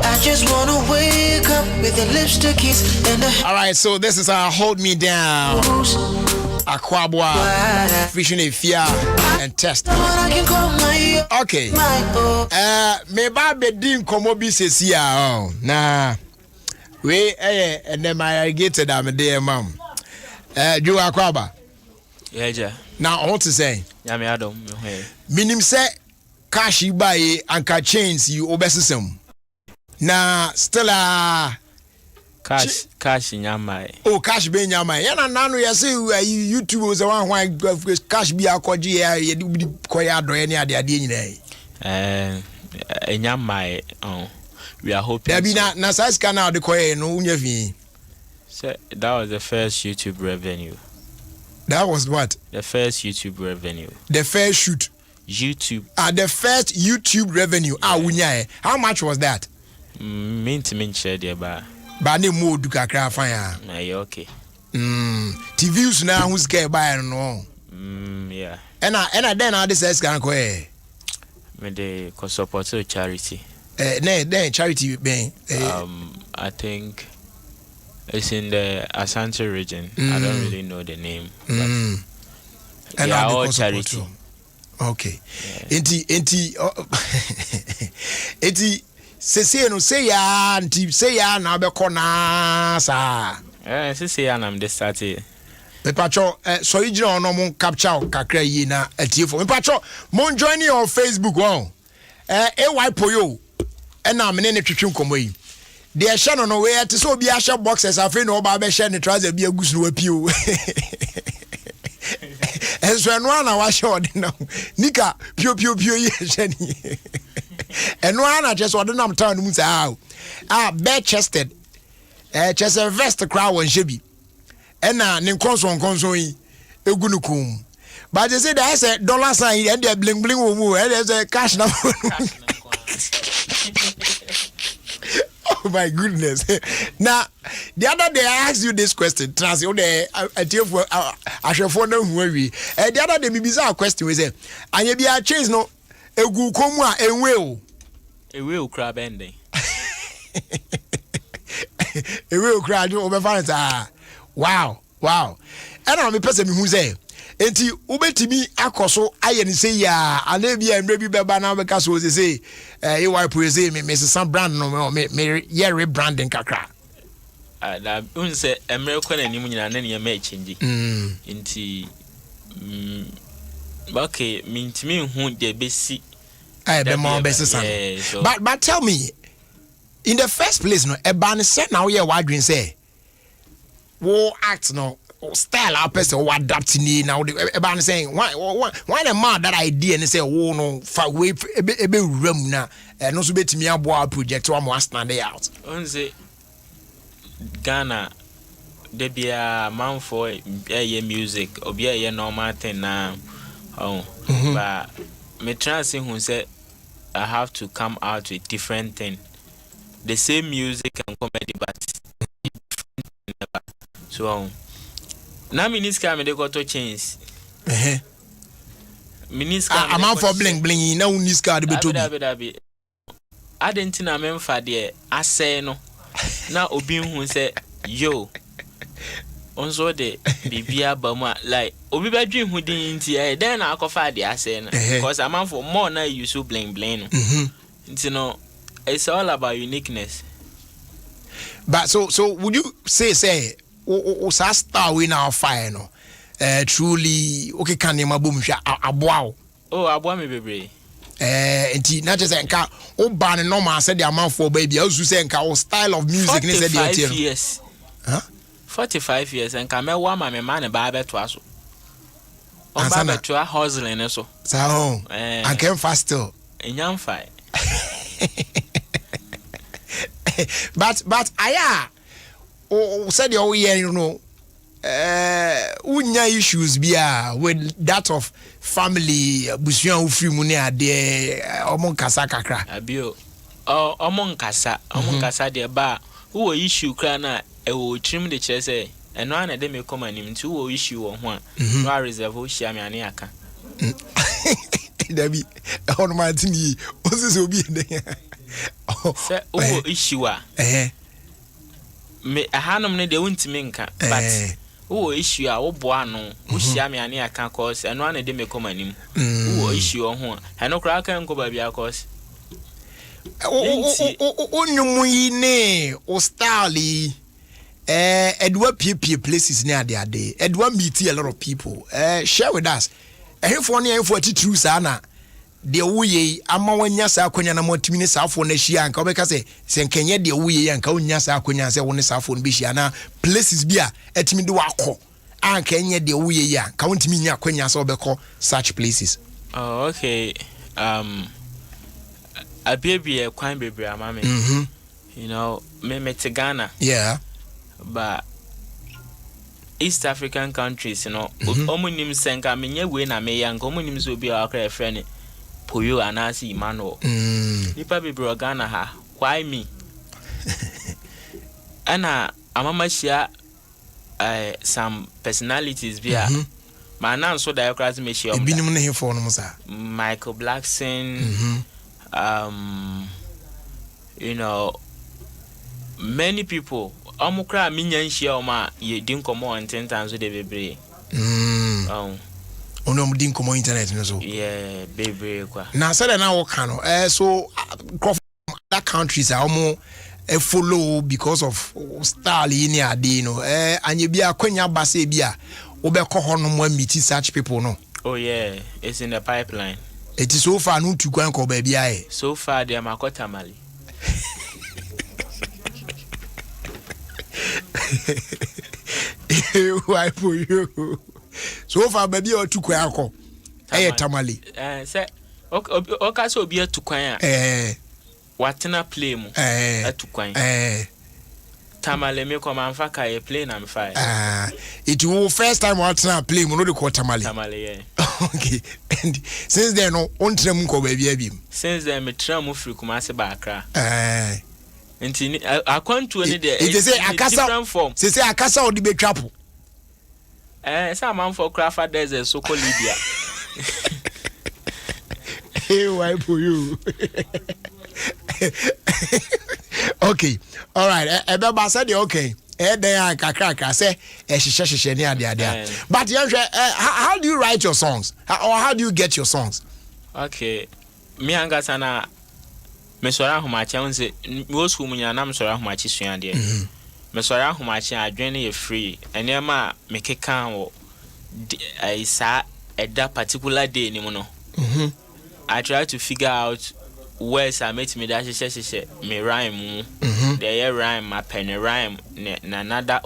[SPEAKER 8] I just wanna wake up with a lipstick kiss and a
[SPEAKER 1] All right, so this is our Hold Me Down. Aquabwa, Vision Fear, and Test. Okay. Me ba bedin komo bi sesia na we and then my irrigated am there mam. Ju Aquaba.
[SPEAKER 9] Yeah.
[SPEAKER 1] Now I want to say.
[SPEAKER 9] Yeah, me Adom.
[SPEAKER 1] Minim say cash you buy anka chains you obesisem. Na still
[SPEAKER 9] cash nyamai.
[SPEAKER 1] Oh, cash be nyamai. Ya na nanu ya say YouTube was one why cash be akwaji ya di koya do any ade nyina.
[SPEAKER 9] Nyamai we are hoping.
[SPEAKER 1] There be na size can now the koya no unya fi.
[SPEAKER 9] So that was the first YouTube revenue.
[SPEAKER 1] That was what?
[SPEAKER 9] The first YouTube revenue.
[SPEAKER 1] The first shoot.
[SPEAKER 9] YouTube.
[SPEAKER 1] The first YouTube revenue. Unya. How much was that?
[SPEAKER 9] Min share there ba.
[SPEAKER 1] Ba ne mo du kakra fan ya.
[SPEAKER 9] Okay.
[SPEAKER 1] TVs na who's get buy no.
[SPEAKER 9] Yeah.
[SPEAKER 1] And then this size can ko
[SPEAKER 9] Me dey support charity.
[SPEAKER 1] Then charity ben.
[SPEAKER 9] I think it's in the Asante region. I don't really know the name. And yeah, all charity.
[SPEAKER 1] Okay. Enti say no say ya na be kona sa.
[SPEAKER 9] Say ya na me start.
[SPEAKER 1] Me pacho so you no mo capture kakra yi na atiefo. Me pacho mo join you on Facebook won. Poyo. E na me ne twetwe nkomo yi. De e hye no we ate so obi a hye boxers afi no ba be hye ne trouser bi agusu no apio. Enso eno na wa hye ode na. Nika pio ye hye ni. Eno na just ode na town mu sa bare chested. Chest vest crowd won shebi. Ena ne nkonso yi egunukum. But they say there is a dollar sign and they bling wo mu and there's a cash now. Oh my goodness. Now, the other day I asked you this question. Trans you the ashefo na hu awi. The other day me bizarre question we say, anya bi a change no egu komu a enwe o.
[SPEAKER 9] Ewe o kra bending.
[SPEAKER 1] Ewe o kra do obefa nta. Wow. And me person me hu say enti ubetimi akoso aye ni say ya anabi emre bi beba na be kaso say e wipe say me some brand no me ye rebranding kakra
[SPEAKER 9] da un say emre ko na nimu nyina na ne ma change enti okay mintimi hu de besi
[SPEAKER 1] be more besi san but tell me in the first place no e ban say now ye wadwin say wo act no style our person or adapt ni now about saying why the man that idea and say oh no far way ebe room na no so betimi abo project one more stand out
[SPEAKER 9] on say Ghana there be a man for music or be a normal thing now but me try say who say I have to come out with different thing the same music and comedy but so na miniska me de go to change miniska
[SPEAKER 1] am for bling na uniska de beto
[SPEAKER 9] bi adentina memfa de asay no na obi hu say yo onzo de bibia ba mu like obi ba dwen hu din nti den na akofa de asay no because am for more na use bling no nti no it's all about uniqueness
[SPEAKER 1] but so would you say sa star we now fire no truly okay can you mabum hwa aboa
[SPEAKER 9] aboa me bebre
[SPEAKER 1] enti na just nka o ban normal say the amount for baby azu say nka o style of music ni say the
[SPEAKER 9] 45 years 45 years nka me wa ma me man ba beto aso Oba betwa hustling so.
[SPEAKER 1] So I can fast still.
[SPEAKER 9] Enyam fine.
[SPEAKER 1] But aya said you know unya issues bia with that of family busuan ufri mu ne ade omon kasa kakra
[SPEAKER 9] abio omon kasa de ba wo issue kra na e wo trim de kire say eno ana de me come anim nti wo issue wo ho a no reserve hia me ane aka
[SPEAKER 1] Dabi on my tini ose obi ende
[SPEAKER 9] se wo issue a me ahanom ne de wontimi nka but wo issue a wo boa no wo hia me ane aka cause eno ana de me come anim wo issue wo ho a eno kra aka nko ba bia cause
[SPEAKER 1] onyumu yi ne o style edwa pie places ne ade edwa meet a lot of people share with us ehefo ne ehefo atitru sa na de wuye ama wanya sa akonya na motimi ne safo na hia anka obeka se nkenye de wuye anka onya sa akonya se woni safo no be hia na places bia atimi de wakọ anka enye de wuye ya anka wontimi nya akonya se obekọ such places.
[SPEAKER 9] Oh, okay. A baby a quite baby amame. You know, me Ghana.
[SPEAKER 1] Yeah.
[SPEAKER 9] But East African countries, you know, omunim senka menye we na me yanko omunim so bi akra friend Poyo anasi Emmanuel. Nipa baby Ghana ha. Why me? Ana amama share some personalities bia. Man so that class me share.
[SPEAKER 1] Ebinim ne hefo no musa.
[SPEAKER 9] Michael Blackson. You know, many people omukra minya nhia oma ye din komo on 10 times with the baby.
[SPEAKER 1] Ono mu din komo internet no so.
[SPEAKER 9] Yeah, baby kwa.
[SPEAKER 1] Na said na wo kan no so other countries are omo follow because of style in ade no anye bia kwanya base bia obekọ ho no mo meet such people no.
[SPEAKER 9] Oh yeah, it's in the pipeline.
[SPEAKER 1] It is so far no to kwan ko ba bia e.
[SPEAKER 9] So far they makota mali.
[SPEAKER 1] Why for you? So far baby o to kwan ko. Tamale.
[SPEAKER 9] Say okay so obi to kwan a. Watena play mu. To kwan. Tamale me come and faka e play na me fire.
[SPEAKER 1] It was first time watena play mu no de ko tamale.
[SPEAKER 9] Tamale yeah.
[SPEAKER 1] Okay. And since then no on tram ko ba bia bim.
[SPEAKER 9] Since then me tram mu free kuma se ba akra. Nti akwantu ni de
[SPEAKER 1] it say akasa form. Say akasa o di betwapo.
[SPEAKER 9] Say man for craft desert so called Libya.
[SPEAKER 1] Hey, why for you? Okay. All right. Ebeba said okay. Then kakra say hihye ne ade. But how do you write your songs? Or how do you get your songs?
[SPEAKER 9] Okay. Me anga sana me sora homache unse wo school munya na me sora homache sua de. Me sora homache adwene ye free. Enema me keka wo isa eda particular day ni mu no. I try to figure out words I met me that she me rhyme the rhyme my pen rhyme na another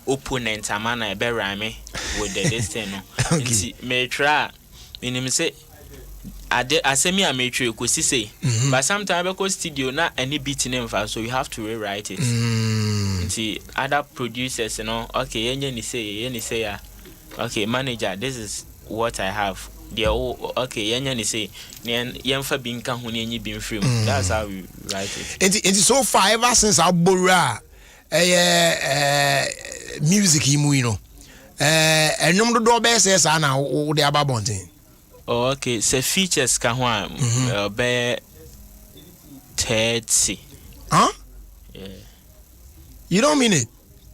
[SPEAKER 9] opponent amana be rhyme with the this thing no. Okay. Me try meaning say I say me I try ko say but sometimes because studio na any beat name for so you have to rewrite it. See other producers you know okay any say ya okay manager this is what I have. Okay, yenya say yemfa bi nka ho ne nyi bi mfrem. That's how we write it.
[SPEAKER 1] It so far ever since Abora music imu you know. Enum do be say sa na wo de ababonten.
[SPEAKER 9] Oh okay, say features ka ho be 30.
[SPEAKER 1] Huh?
[SPEAKER 9] Yeah.
[SPEAKER 1] You don't mean it?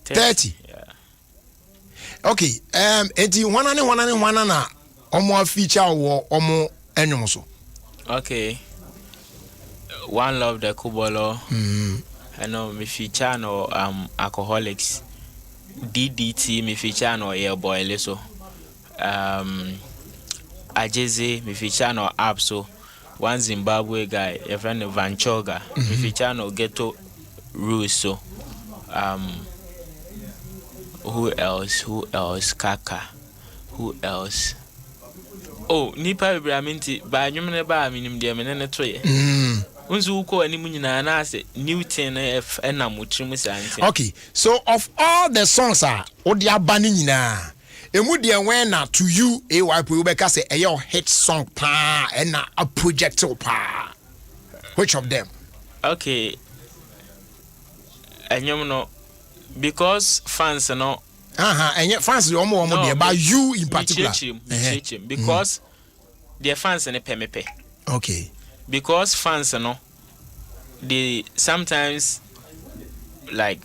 [SPEAKER 1] 30.
[SPEAKER 9] Yeah.
[SPEAKER 1] Okay, enti wana na omo feature wo omo enum so.
[SPEAKER 9] Okay. One Love the Kubolo. I know me feature no Alcoholics. DDT me feature no Air Boy Leso. Ajeze me feature no Abso. One Zimbabwe guy, a friend of Vanchoga. Me feature no Ghetto Russo. Who else? Kaka. Who else? Oh, nipa bebraminti ba nwom ne ba minim de me ne toye. Unzu ko ani munyina na say Newton F na mutrim santi.
[SPEAKER 1] Okay, so of all the songs odi abani nyina emu de when na to you AYP we be ka say your hit song pa na a project pa. Which of them?
[SPEAKER 9] Okay. Enyom no because fans no
[SPEAKER 1] and fans omo there but you in particular
[SPEAKER 9] because their fans ne pemepe.
[SPEAKER 1] Okay.
[SPEAKER 9] Because fans no they sometimes like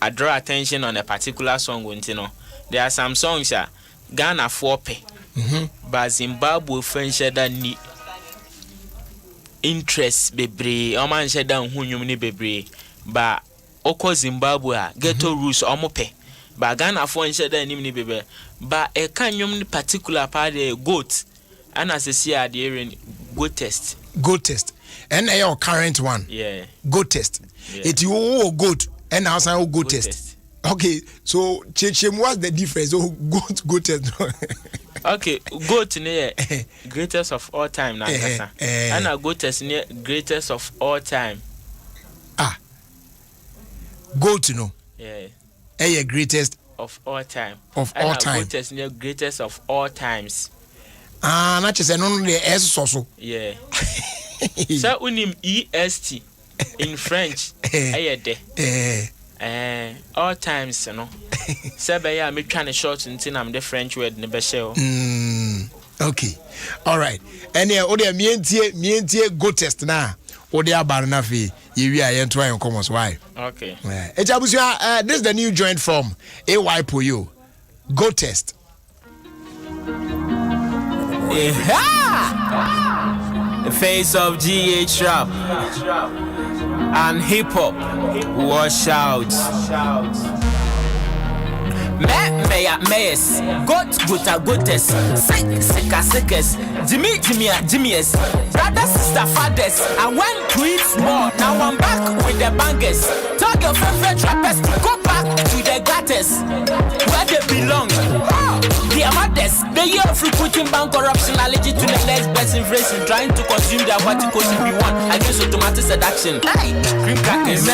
[SPEAKER 9] I draw attention on a particular song you know. There are some songs Ghana for pay. But Zimbabwe French that ni interest bebre o man sheda hunwum ni bebre ba oko Zimbabwe ghetto rules omo pe ba Ghana for sheda nim ni bebre ba e kan nwum ni particular part the goat and as see at the area go test
[SPEAKER 1] and your current one go test it you goat and also go test. Okay, so Chechem, what's the difference? Oh, go test.
[SPEAKER 9] Okay, goat near greatest of all time now. And a goat is near greatest of all time.
[SPEAKER 1] Goat no.
[SPEAKER 9] Yeah.
[SPEAKER 1] Greatest
[SPEAKER 9] of all time.
[SPEAKER 1] Of all time.
[SPEAKER 9] Goat is near greatest of all times.
[SPEAKER 1] Not just only S so.
[SPEAKER 9] Yeah. So unim EST in French. All times, you know. Say me trying to short until I'm the French word never show.
[SPEAKER 1] Okay. All right. And yeah, ode mientie go test na. Ode abarna fi. Yewi ayento ayen commons why?
[SPEAKER 9] Okay.
[SPEAKER 1] Ejabusia, this is the new joint from AYPO. Go test.
[SPEAKER 10] The face of GH rap and hip hop. Wash out. Mayes, goatess, sickest, Jimmy's, brother, sister, fathers. I went to eat small, now I'm back with the bangers. Tell your favorite rappers to go back to the gutters, where they belong. The amateurs, the year of recruiting bank corruption, allergy to the next best inflation, trying to consume their party coach be one against automatic seduction. Hey, cream crackers. The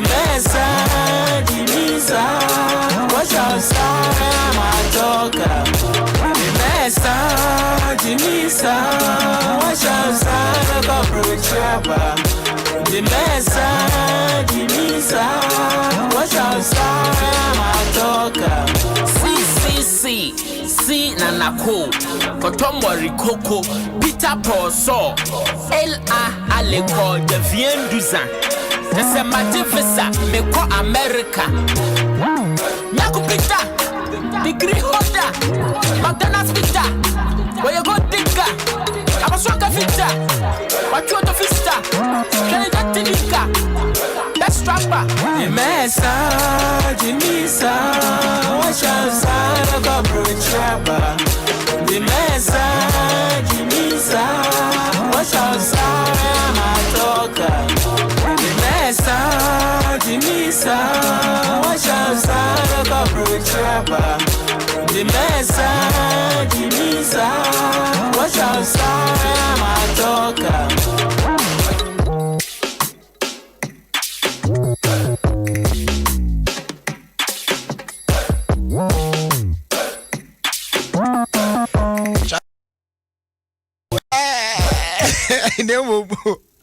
[SPEAKER 10] mesa, watch outside my talker. The mesa, watch outside the mesa, watch outside my talker. See, Nanako, Kotomori Coco, Peter Porso, L.A. Aleko, de Vien Duzan. That's a matifisa, me ko America. Naku Peter, degree holder, McDonald's Peter, where you go digger, I'm a soccer fitter, what you the fister, Canada Tinica, best rapper. The mesa, Jimisa, watch outside of a bridge rapper. The mesa, Jimisa, watch outside my talker. Jimisa, watch outside of a bridge rapper. The mesa, Jimisa, watch outside my talker.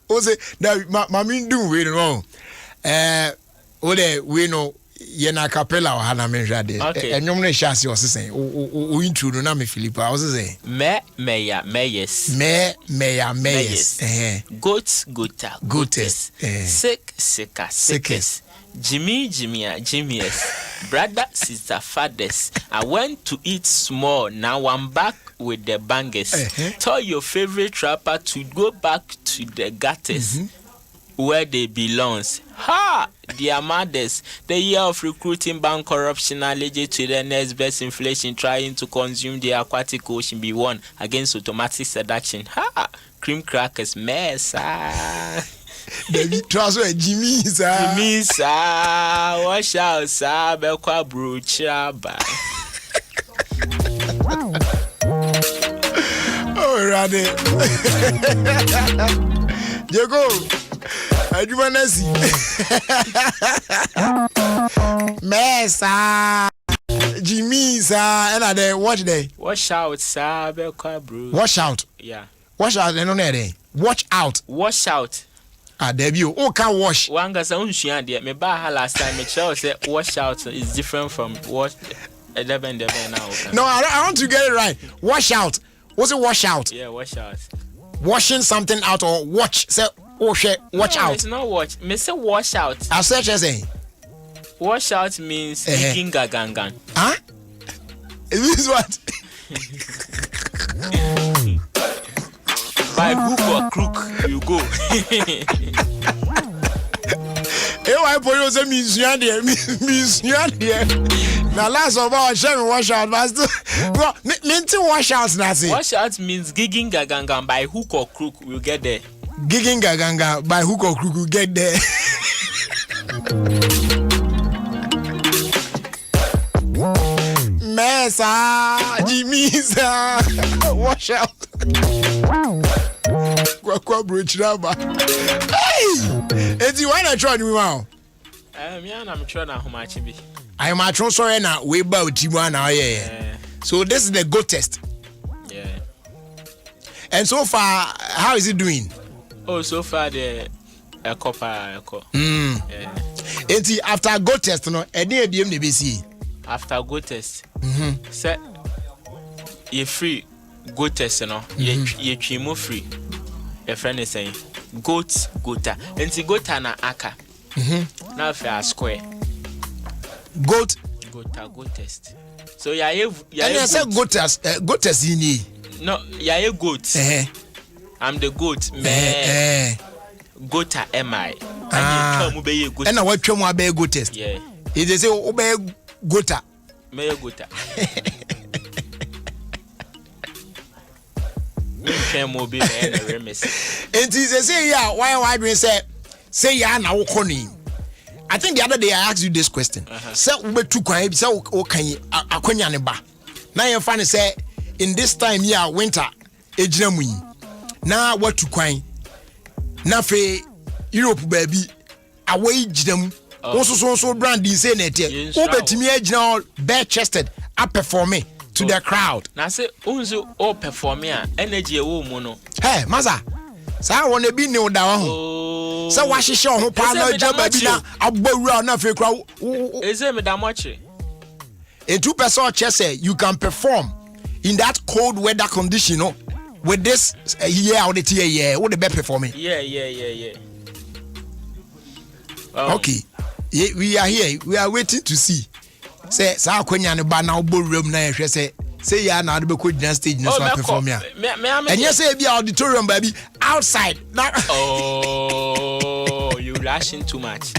[SPEAKER 1] Ose na mami do we no we no ye na capella o hana me hwade enyom no hwase o sesen o intro no na me Philippa o sesen
[SPEAKER 9] meyes goatess sickest Jimmy's, brother, sister, fathers. I went to eat small, now I'm back with the bangers. Tell your favorite rapper to go back to the gutters where they belongs. Ha! Dear mothers, the year of recruiting bank corruption alleged to the next best inflation, trying to consume the aquatic ocean be won against automatic seduction. Ha! Cream crackers, mess.
[SPEAKER 1] David Traso Jimmy sir.
[SPEAKER 9] Jimmy sir, wash out sir, bekwa brochaba.
[SPEAKER 1] Oh, Rade. Jago. Aduma nasi. Mesa. Jimmy sir, and I watch day.
[SPEAKER 9] Wash out sir, bekwa bro.
[SPEAKER 1] Wash out.
[SPEAKER 9] Yeah.
[SPEAKER 1] Wash out, no there. Watch out.
[SPEAKER 9] Wash out.
[SPEAKER 1] Ah, debut. Oh, can wash.
[SPEAKER 9] Wanga sa unshia de me ba last time me tell say wash out is different from wash. Now.
[SPEAKER 1] No, I want to get it right. Wash out. What's it? Wash out.
[SPEAKER 9] Yeah, wash out.
[SPEAKER 1] Washing something out or watch. Say, oh shit, watch out.
[SPEAKER 9] It's not watch. Me say wash out.
[SPEAKER 1] I search as saying.
[SPEAKER 9] Wash out means speaking gagangan.
[SPEAKER 1] Huh? It means what?
[SPEAKER 9] By hook or crook, you go.
[SPEAKER 1] Why for you say means you there? Means you there? Now last of all, show me wash out, but still, bro, mean to wash out, Nazi.
[SPEAKER 9] Wash out means gigging gagangan by hook or crook. We'll get there.
[SPEAKER 1] Gigging gaganga by hook or crook, we'll get there. Mesa, Jimmy, wash out. Kwa bridge raba. Hey! Eti why not try me now?
[SPEAKER 9] I'm trying to much be.
[SPEAKER 1] I am at sorry now. We bow Timu now, yeah. So this is the go test.
[SPEAKER 9] Yeah.
[SPEAKER 1] And so far, how is it doing?
[SPEAKER 9] Oh, so far the echo.
[SPEAKER 1] Yeah. Eti after go test, no, any ABM the BC.
[SPEAKER 9] After go test. Say you free go test, no. You chimo free. A friend is saying goat gota. And the gota na aka. Now fair square.
[SPEAKER 1] Goat
[SPEAKER 9] go test. So yeah, and
[SPEAKER 1] I said go test in here.
[SPEAKER 9] No, yeah, goat. I'm the goat. Gota am I?
[SPEAKER 1] And I want to more be go test.
[SPEAKER 9] Yeah.
[SPEAKER 1] It is say obey gota.
[SPEAKER 9] Me gota. Mobile and remis.
[SPEAKER 1] And he say yeah, why do you say yeah now corny? I think the other day I asked you this question. Say ube tu kwan say okay akwanya ne ba. Na you find say in this time here winter ejina mu yi. Na what tu kwan. Na fe Europe baby away jidam. So brand dey say na tie. Obetimi ejina bare chested a performing to the crowd.
[SPEAKER 9] Na say unzo all performing energy e wo mu no.
[SPEAKER 1] Hey, Maza. Sa won e bi ne oda ho. Say wahihye ho pa na jaba bi na abawura na fe kra.
[SPEAKER 9] Eze me da mochi.
[SPEAKER 1] A 2% chest say you can perform in that cold weather condition, no? With this year or the year, what the best performing?
[SPEAKER 9] Yeah.
[SPEAKER 1] Okay. Yeah, we are here. We are waiting to see. Say sa kwanya ne ba na oborum na ehwe say ya na de be ko dina stage na so perform ya. And you say be auditorium baby outside.
[SPEAKER 9] Oh, you rushing too much.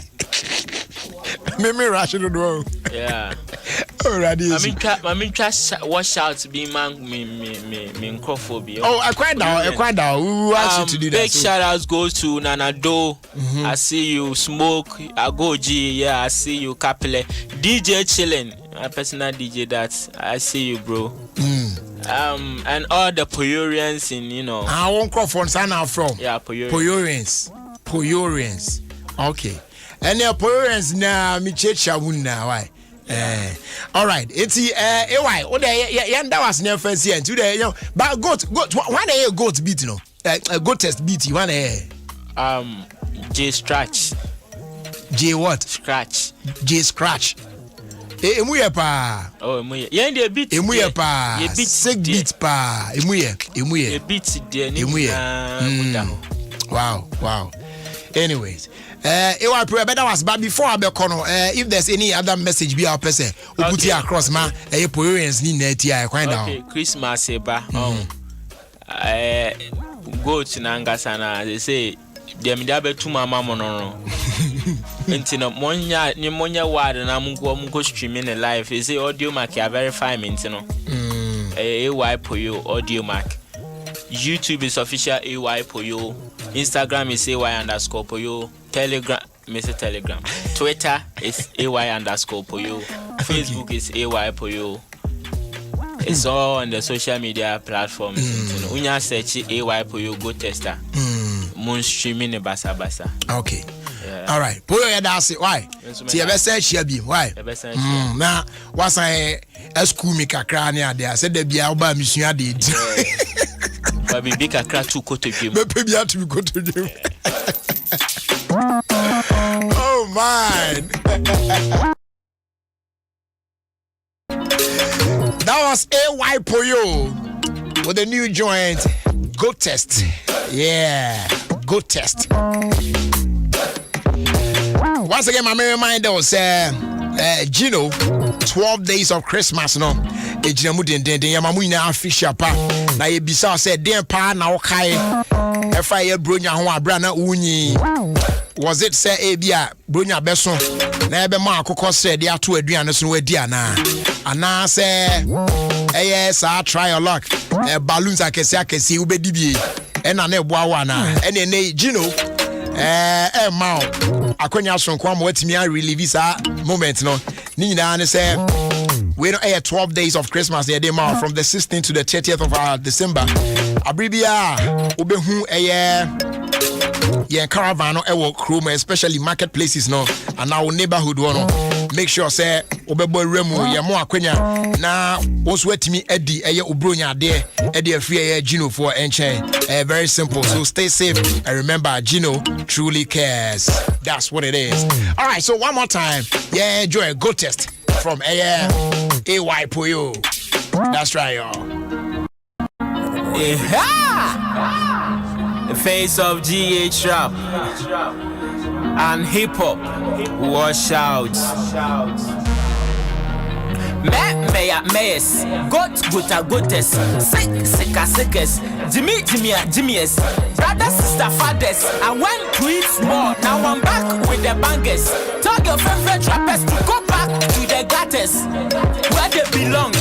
[SPEAKER 1] Me rushing the door.
[SPEAKER 9] Yeah.
[SPEAKER 1] Already.
[SPEAKER 9] I mean wash out be man me crowdphobia.
[SPEAKER 1] Oh, I quite down. Who asked you to do that?
[SPEAKER 9] Big shout outs goes to Nanado. I see you Smoke. I go G. Yeah, I see you Capile. DJ chilling. A personal DJ that I see you, bro. And all the Poyorians in
[SPEAKER 1] I won't call from Sana from.
[SPEAKER 9] Yeah, Poyorians.
[SPEAKER 1] Okay. And the Poyorians na mi checha wuna why? All right. It's why? Oh, that was never first year. Today, but goat. Why they goat beat? Goat test beat. One
[SPEAKER 9] J scratch.
[SPEAKER 1] J what?
[SPEAKER 9] Scratch.
[SPEAKER 1] J scratch. Emuye pa.
[SPEAKER 9] Oh, emuye. Yeah, the beat.
[SPEAKER 1] Emuye pa.
[SPEAKER 9] Ye beat.
[SPEAKER 1] Sick beat pa. Emuye.
[SPEAKER 9] Ye beat there.
[SPEAKER 1] Emuye. Wow. Anyways. That was but before I be if there's any other message be our person who put it across ma Poyorians ni na ti I find out.
[SPEAKER 9] Okay, Christmas eba. Go to Nangasana, they say dem dia be tu mama mono. Enti no monya word na mungo streaming live. They say audio mark ya verify me enti no. AY Poyo audio mark. YouTube is official AY Poyo. Instagram is AY_Poyo. Telegram, Mr. Telegram. Twitter is AY_Poyo. Facebook is AY Poyo. It's all on the social media platforms. Unya search AY Poyo go tester. Moon streaming the basa basa.
[SPEAKER 1] Okay. All right. Poyo ya that's it. Why? See you best share be. Why? Now what's I school me kakra ne ade. I said there be oba misua de.
[SPEAKER 9] But be big kakra to go to game.
[SPEAKER 1] Me pe bia to go to game. Oh man. That was AY Poyo with a new joint, Go Test. Yeah, Go Test. Once again, my reminder was Gino, 12 days of Christmas. No, Ejinamu den yamamu ina official pa. Na ye bisa say den pa na okai. Efa ye bronya ho abra na unyi. Was it say ebia bronya beso na ebe ma akokọ say de ato aduane so wadi ana. Ana say yes, I try your luck. Balloons akesi ubedi bie. Ena na eboa wa na. Ene ne Gino ma akonya sonko am watimi a relieve sa moment no. Ni nyina ne say we don't air 12 days of Christmas there from the 16th to the 30th of December. Abribia obehu caravan no ewo chrome, especially marketplaces no and our neighborhood one. Make sure say obebo remu ye mo akwenya na once wetimi edi obronya de edi afie Gino for enchen. Very simple. So stay safe and remember Gino truly cares. That's what it is. All right, so one more time. Yeah, enjoy Go Test from AY Poyo. That's right, y'all.
[SPEAKER 10] The face of GH rap and hip hop. Wash out. Mayes, gotes, sickest, Jimmy's, brother, sister, fathers, I went to eat small, now I'm back with the bangers. Tell your favorite rappers to go back to the gutters, where they belong.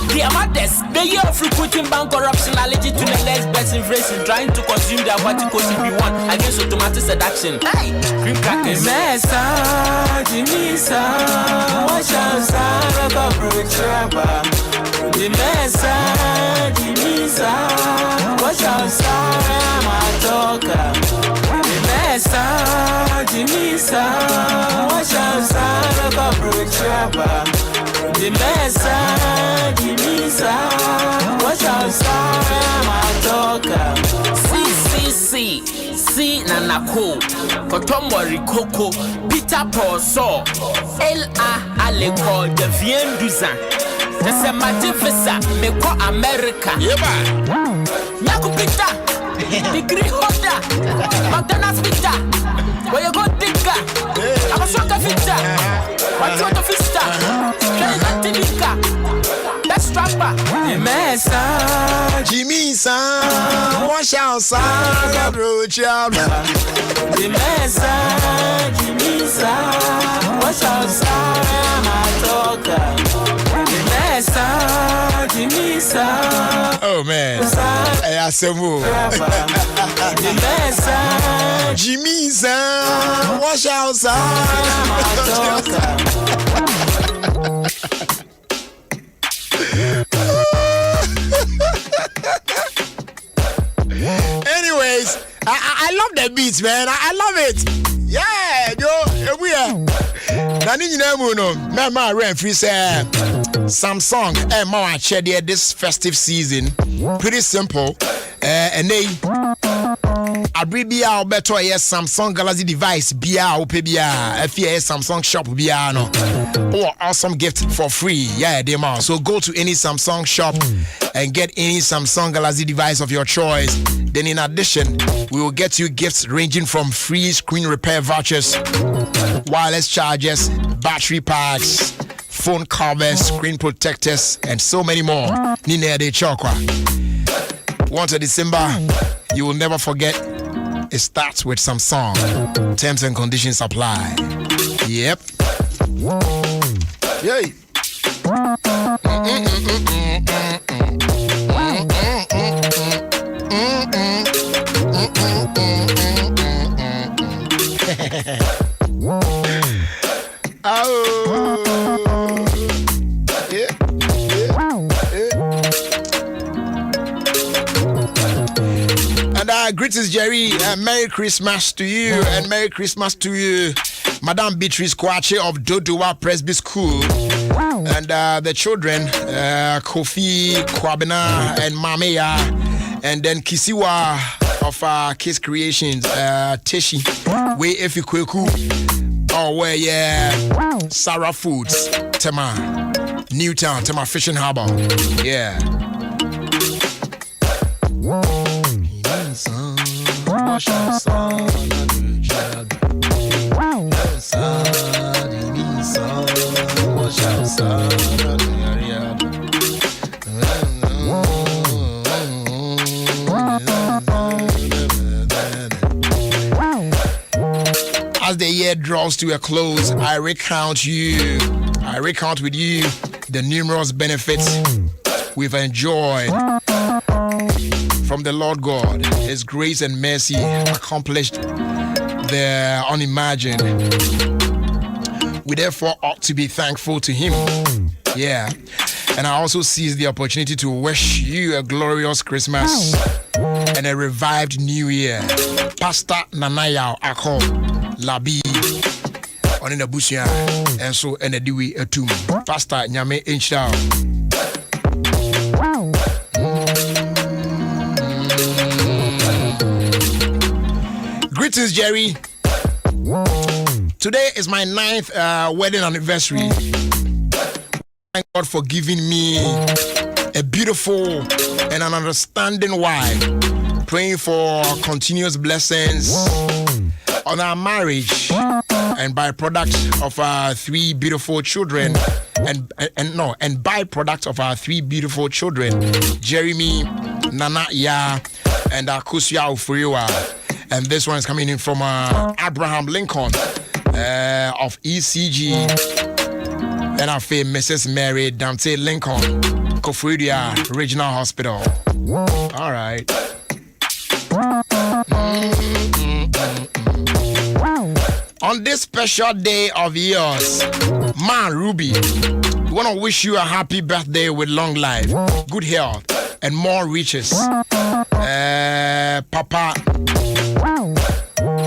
[SPEAKER 10] They are mothers, the year of recruiting bank corruption, allergic to the next best inflation, trying to consume their body cause if you want against automatic seduction. Hey, cream crackers. Jimmy's, watch out, the mesa, Jimisa, watch outside my talker. The mesa, Jimisa, watch outside the corporate trapper. The mesa, Jimisa, watch outside my talker. See Nanako, Kotomori Coco, Peter Porso, L.A. Aleko, de Vien Duzan. That's a Matifisa, Meko America. Yeba, Yaku Peter, degree holder, McDonald's Peter, where you go digger, I'm a soccer fitter, what's what the fister, Tika, that's strapper, the mesa,
[SPEAKER 1] Jimmy San, wash outside,
[SPEAKER 10] the mesa, Jimmy San, wash outside, my talker.
[SPEAKER 1] Oh man, I said Jimmy San, wash outside. Anyways, I love the beats, man. I love it. Yeah, yo, we are. Nani nyinamu no, mama Renfree say Samsung ma share this festive season. Pretty simple. And they Abribia better yes Samsung Galaxy device bia opebia FA Samsung shop bia no. Or awesome gift for free. Yeah, they man. So go to any Samsung shop and get any Samsung Galaxy device of your choice. Then in addition, we will get you gifts ranging from free screen repair vouchers, wireless chargers, battery packs, phone covers, screen protectors, and so many more. Nina de Chokwa. 1 December, you will never forget. It starts with some song. Terms and conditions apply. Yep. Yay. Greetings, Jerry. Merry Christmas to you, and Merry Christmas to you, Madame Beatrice Kwache of Dodowa Presby School. Wow. And the children, Kofi Kwabena and Mameya, and then Kisiwa of Kiss Creations, Teshi, Way Efi Kweku, where, Sarah Foods, Tema, Newtown, Tema Fishing Harbor, yeah. As the year draws to a close, I recount with you the numerous benefits we've enjoyed from the Lord God. His grace and mercy accomplished the unimagined. We therefore ought to be thankful to Him. Yeah. And I also seize the opportunity to wish you a glorious Christmas and a revived New Year. Pastor Nanaya Ako Labi on in the bush, and so and a diwi a tomb. Pastor Nyame Inchao. Wow. Greetings, Jerry. Today is my 9th wedding anniversary. Thank God for giving me a beautiful and an understanding wife. Praying for continuous blessings on our marriage and byproduct of our 3 beautiful children and byproduct of our 3 beautiful children, Jeremy, Nana Ya, and Akusia Ufuriwa. And this one is coming in from Abraham Lincoln of ECG, and our fame Mrs. Mary Dante Lincoln, Kofuria Regional Hospital. All right. On this special day of yours, Man Ruby, we want to wish you a happy birthday with long life, good health, and more riches. Papa.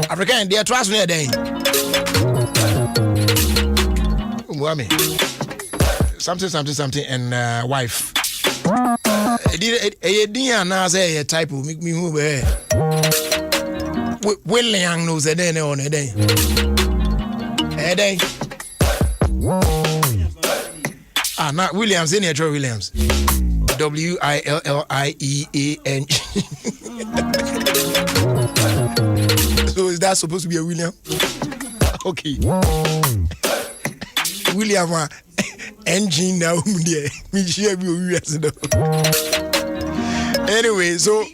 [SPEAKER 1] African, they are trust me a day. Something, and wife. Type of make me move. William knows a day on a day. A day. Not Williams, in here, Williams. Williean. So is that supposed to be a William? Okay. William engine now. Anyway, so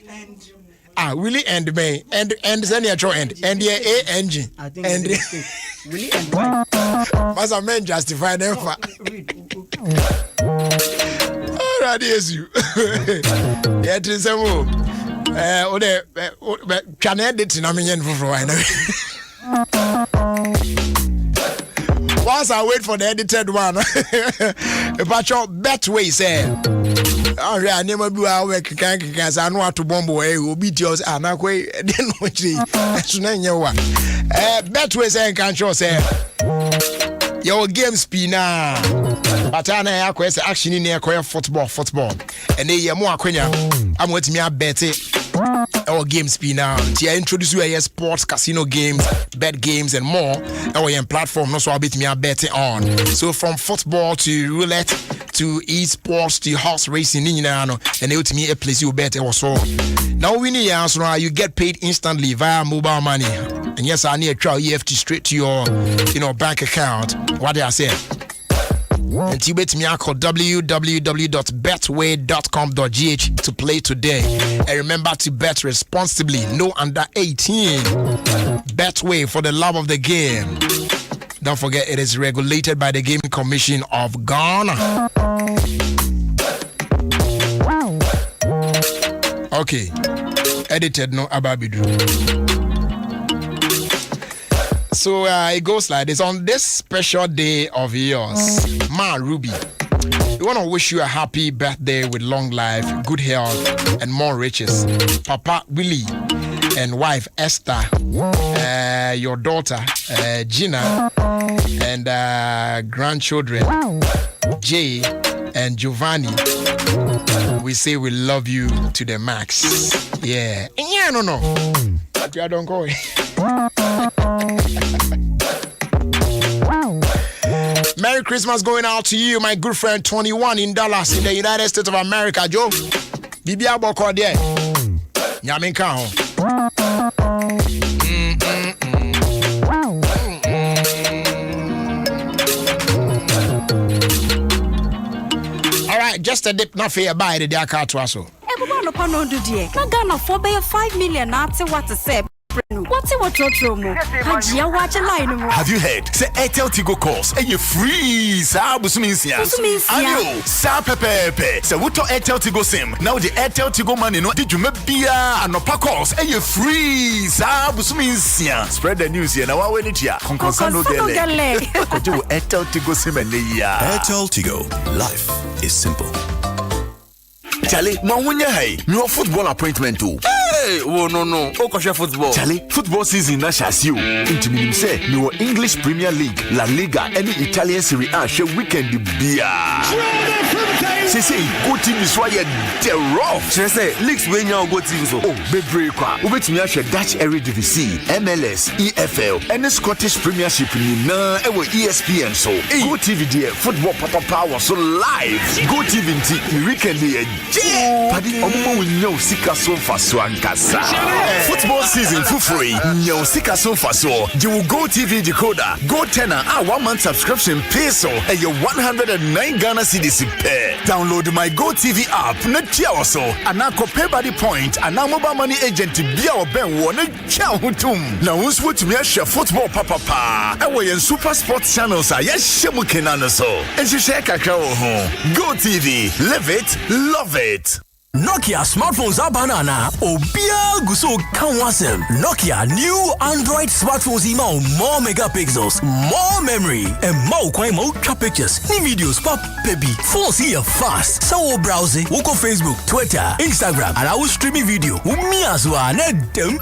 [SPEAKER 1] Willie and May and send your end and the A engine and Willie and why? Must a man justify them for alright, yes you. Yeah, it is a move. Can I edit in a million for once I wait for the edited one, but your Betway said, "Oh, I never do our work. Because I know how to bomb away. Will be yours. And I didn't know Betway saying, "Can't you say your game spinner?" But I know action in there. Football, and they are more quenya. I'm waiting me a bet it. Our game spinner. I introduce you a sports, casino games, bet games, and more. Our platform, no so I'll bet me a bet it on. So from football to roulette to esports to horse racing, and they will me a place you bet also. Now we need answer. You get paid instantly via mobile money, and yes, I need a trial EFT straight to your, bank account. What did I say? And you bet me I call www.betway.com.gh to play today. And remember to bet responsibly, no under 18. Betway, for the love of the game. Don't forget, it is regulated by the Gaming Commission of Ghana. Okay. Edited, no Ababidru. So it goes like this. On this special day of yours, Ma Ruby, we want to wish you a happy birthday with long life, good health, and more riches. Papa Willie and wife Esther, your daughter Gina, and grandchildren Jay and Giovanni. We say we love you to the max. Yeah. Yeah, no. But you don't go. Merry Christmas going out to you, my good friend 21 in Dallas, in the United States of America, Joe. Bibi aboko there. Nyaminka ho. All right, just a dip na fair by the car to us.
[SPEAKER 11] Everyone upon on do dear. Na Ghana for be 5 million after what to say. What's what Romo? Hajia watch a line.
[SPEAKER 6] Have you heard? Say Airtel Tigo calls and you freeze. Busumisia. Ayo, sa pepe. Say what to Airtel Tigo sim. Now the Airtel Tigo money no did you bia and no calls and you freeze. Busumisia. Spread the news here. Now when it here. Conconsano dele. Kojo Airtel Tigo sim and ya.
[SPEAKER 12] Airtel Tigo. Life is simple.
[SPEAKER 6] Charlie, hey, no football appointment too.
[SPEAKER 12] Hey, oh no. Okosha football.
[SPEAKER 6] Charlie, football season na shasiu. Into me say, no English Premier League, La Liga, any Italian Serie A show weekend beer. Say, go team is why you're rough.
[SPEAKER 12] Say, leagues when you go team so.
[SPEAKER 6] Oh, baby, wait me share Dutch Eredivisie, MLS, EFL, and the Scottish Premiership ni na ewo ESPN so. Go TV there, football power so live. Go TV the weekend there. Paddy omo we know sika so faso ankasa. Football season for free. Nyo sika so faso. You will Go TV decoder, Go tenor, 1 month subscription peso, and your 109 Ghana cedis pay. Download my Go TV app, na tia also, and now pay by the point, and now mobile money agent to be our ben one chow hutum. Now who's what me share football papa. And we in super sports channels are yes shemukenano so. And you share kakao home. Go TV, live it, love it.
[SPEAKER 13] Nokia smartphones are banana. Obia guso kanwasem. Nokia new Android smartphones email more megapixels, more memory, and more pictures. Ni videos pop baby. Phones here fast. So browsing. Woko Facebook, Twitter, Instagram, and I will streaming video. Umi aswa nedem.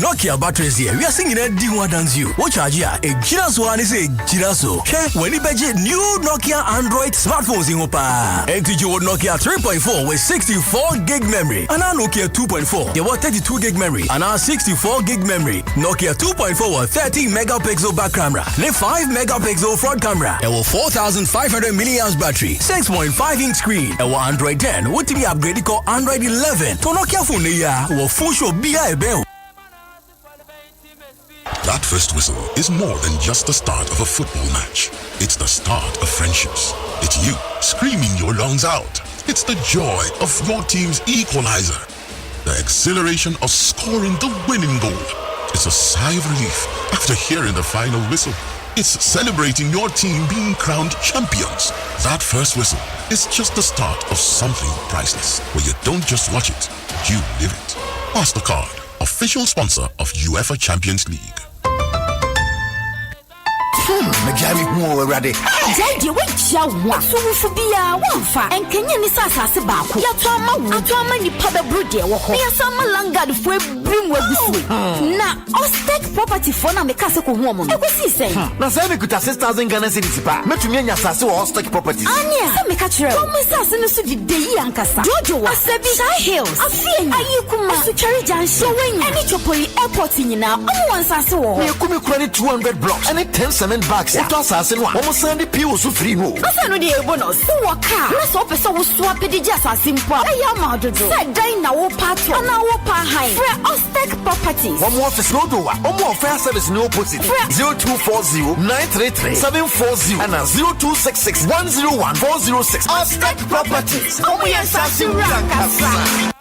[SPEAKER 13] Nokia batteries here. We are singing a D1 dance you. What charge ya? A Giraso and is a Giraso. When you budget new Nokia Android smartphones in Opa. Execute Nokia 3.4 with 64 gig memory, and our Nokia 2.4. They were 32 gig memory, and our 64 gig memory. Nokia 2.4 was 30 megapixel back camera, then 5 megapixel front camera. It was 4,500 milliamps battery, 6.5 inch screen. It was Android 10. What to be upgraded called Android 11. To Nokia phone was full show BI bell.
[SPEAKER 12] That first whistle is more than just the start of a football match. It's the start of friendships. It's you screaming your lungs out. It's the joy of your team's equalizer. The exhilaration of scoring the winning goal. It's a sigh of relief after hearing the final whistle. It's celebrating your team being crowned champions. That first whistle is just the start of something priceless, where you don't just watch it, you live it. MasterCard, official sponsor of UEFA Champions League.
[SPEAKER 13] Majami mo already.
[SPEAKER 11] Daddy, wait ya wa. So we should be a one and Kenya ni sasa se baako. Ya to ama ni pada brode wo ho. Ya sama langard fo brim wa bisu. Na Ostek property for na me kase ko hu omo. E ko si say.
[SPEAKER 13] Na say me kuta 6,000 Ghana cedis pa. Metumi anya sase wo Ostek properties.
[SPEAKER 11] Anya, say me ka kire. Ko me sase no so di deyi ankasa. Jojo wa. Asebi Shy Hills. Afie ayi kuma. Asu Cherry Junction. So when any chopoli airport nyina, omo wan sase wo.
[SPEAKER 13] Me kumi kura ni 200 blocks. And 10 cement bags. What was I saying? Almost Sunday P was so free. No,
[SPEAKER 11] I know the bonus. So what car? Let's hope so. We swap it just as simple. I am out of the said Dina or Pato and our pa high. For Ostek properties.
[SPEAKER 13] One more for slow door. One more fair service in opposite. 0240 933 740 and 0266 101 406. Ostek properties.
[SPEAKER 11] Oh, yes, I see Rankasa.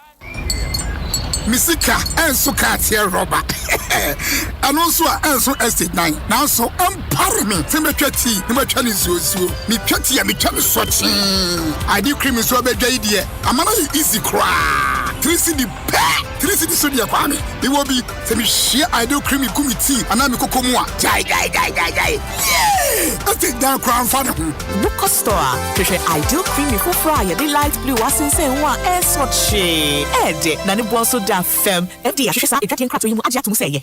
[SPEAKER 14] Misika enso katia roba anonso a enso estate 9 now so empare me tembetwati ni matwani zuozuo mi twati ya mitwani sochi adi cream so be dwai die amana easy cra 3 cedi pay 3 cedi so dia kwa me it will be se me share Ideal creamy gumi tea ana me kokomu a jai yeah I take down crown father
[SPEAKER 10] Book store Treasure Ideal creamy for fry the light blue asense wa esotche ede na ne bo so da fem fd ahwehwesa etwatien krato yi mu agya tum sey.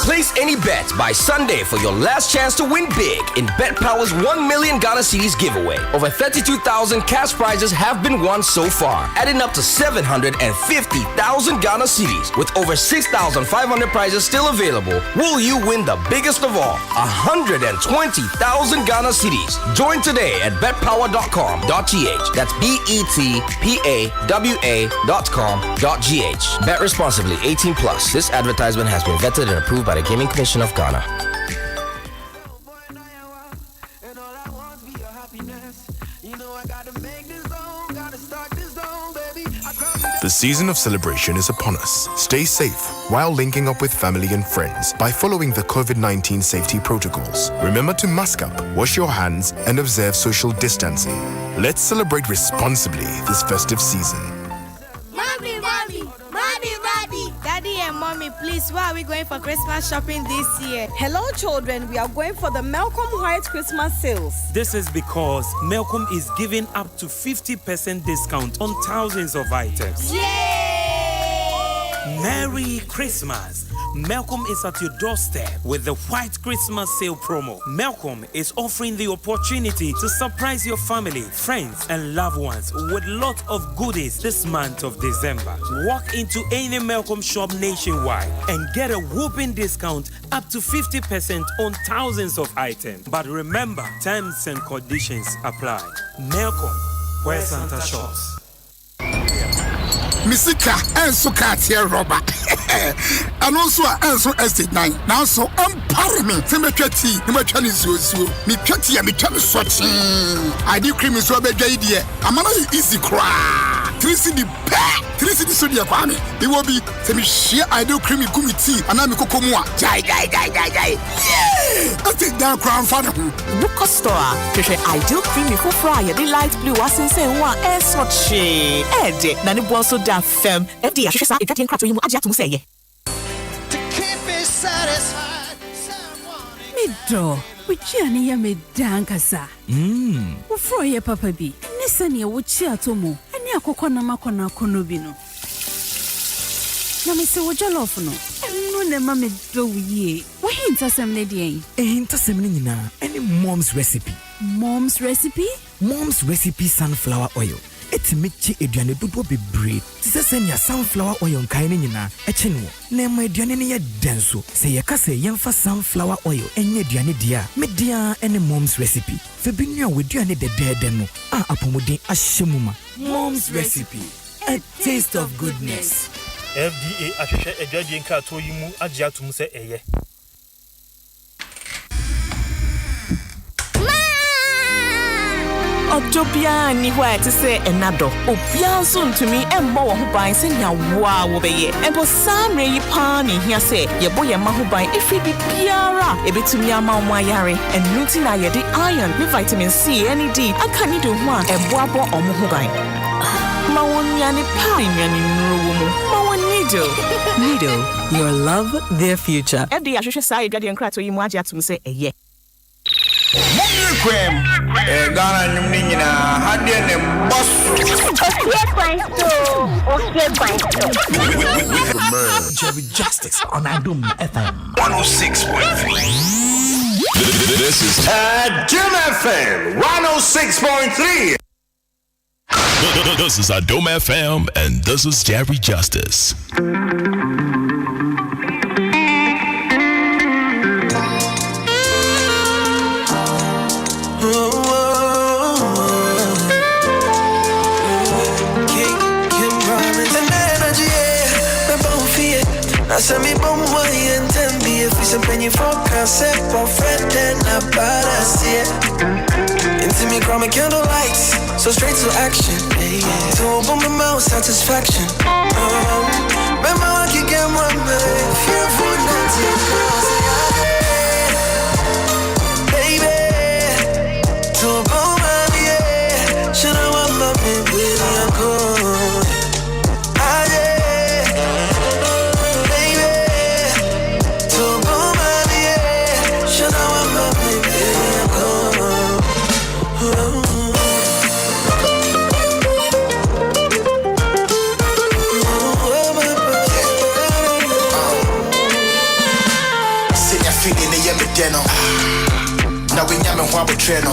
[SPEAKER 15] Place any bet by Sunday for your last chance to win big in Bet Power's 1 million Ghana cedis giveaway. Over 32,000 cash prizes have been won so far, adding up to 750,000 Ghana cedis. With over 6,500 prizes still available, will you win the biggest of all, 120,000 Ghana cedis? Join today at betpower.com.gh. That's betpawa.com.gh. Bet responsibly, 18 plus. This advertisement has been vetted and approved by the Gaming Commission of Ghana.
[SPEAKER 16] The season of celebration is upon us. Stay safe while linking up with family and friends by following the COVID-19 safety protocols. Remember to mask up, wash your hands, and observe social distancing. Let's celebrate responsibly this festive season.
[SPEAKER 17] Daddy and Mommy, please, where are we going for Christmas shopping this year? Hello, children. We are going for the Malcolm White Christmas sales.
[SPEAKER 18] This is because Malcolm is giving up to 50% discount on thousands of items. Yay! Merry Christmas! Malcolm is at your doorstep with the White Christmas Sale promo. Malcolm is offering the opportunity to surprise your family, friends, and loved ones with lots of goodies this month of December. Walk into any Malcolm shop nationwide and get a whopping discount up to 50% on thousands of items. But remember, terms and conditions apply. Malcolm, where Santa shops.
[SPEAKER 14] Misika enso katia roba anonso enso estate 9 now so empare me se metwati ne matwa zuozuo me twati ya metwa me sochi adi cream so bedwa idie amana easy cra 3 cedi pay 3 cedi so dia kwa me it will be se me share Ideal creamy gumi tea ana me kokomu a jai yeah I take down crown father
[SPEAKER 10] Book store Treasure Ideal creamy for fry the light blue asense wa esotche ede na ne bo so da fem fd ahwehwesa etwatien krato yi mu agya tum sey.
[SPEAKER 19] Midro, uchiani ya medankasa. Ufro ye papa bi. Nisani ya uchi atomo. Ani akoko na makona konobi no. Na mese wojolof no. Enu ne ma midro ye. Wa hinta semne die.
[SPEAKER 13] Hinta semne nyina. Any mom's recipe.
[SPEAKER 19] Mom's recipe?
[SPEAKER 13] Mom's recipe sunflower oil. It's mechi eduane dodo bebre. Tise senya sunflower oil nkai ne nyina eche no. Na ma eduane ne ye denso. Se ye ka se yemfa sunflower oil enye eduane dia. Me dia ene mom's recipe. Fe binua weduane de no. Apomodin ahyemuma.
[SPEAKER 19] Mom's recipe. A taste of goodness.
[SPEAKER 18] FDA ahwehwe eduadie nka to yi mu agya tum se eye.
[SPEAKER 10] Otopia ni wa te se enado. Opia so ntumi embo wo ho ban se nya wa wo beye. Ebo samre yi pa ni hia se ye bo ye ma ho ban efi bi biara ebetumi ama mo ayare. Enuti na ye de iron, with vitamin C and D. Aka ni do ho a ebo abo omo ho ban. Ma wonya ni pa nyani nruwo mu. Ma wonido.
[SPEAKER 15] Nido, your love, their future.
[SPEAKER 10] Every ahwehwe sai dwade nkrato yi mu agya tum se eye.
[SPEAKER 20] Ghana nyina hadie ne boss. Ofie Kwanso.
[SPEAKER 13] Jerry Justice on Adom FM
[SPEAKER 6] 106.3.
[SPEAKER 20] This is Adom FM 106.3.
[SPEAKER 12] This is Adom FM and this is Jerry Justice.
[SPEAKER 8] I said me bum boy and ten be if it's a penny for concept for friend and a badass into me chroma candle lights so straight to action to open my mouth satisfaction remember I can get one fearful not baby to open my should I want my baby I go
[SPEAKER 21] ho abotwe no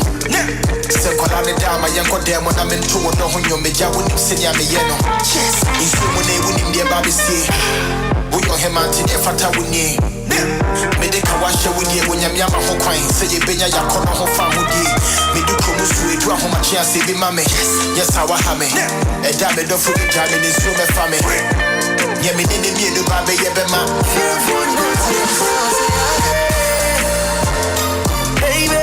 [SPEAKER 21] se kwala ne da ma yenko dem na me nto no ho nyom meja wonim senya me ye no insu mu na wonim de ba be sie wo yo hemanti de fata woni me de ka washe woni e wonya me ama ho kwan se ye benya yakono ho fa mudi me du komu su edu ho ma chia se bi mame yes awa ha me e da me do fu de da me ni so me fa me ye me ne me do ba be ye be ma
[SPEAKER 8] baby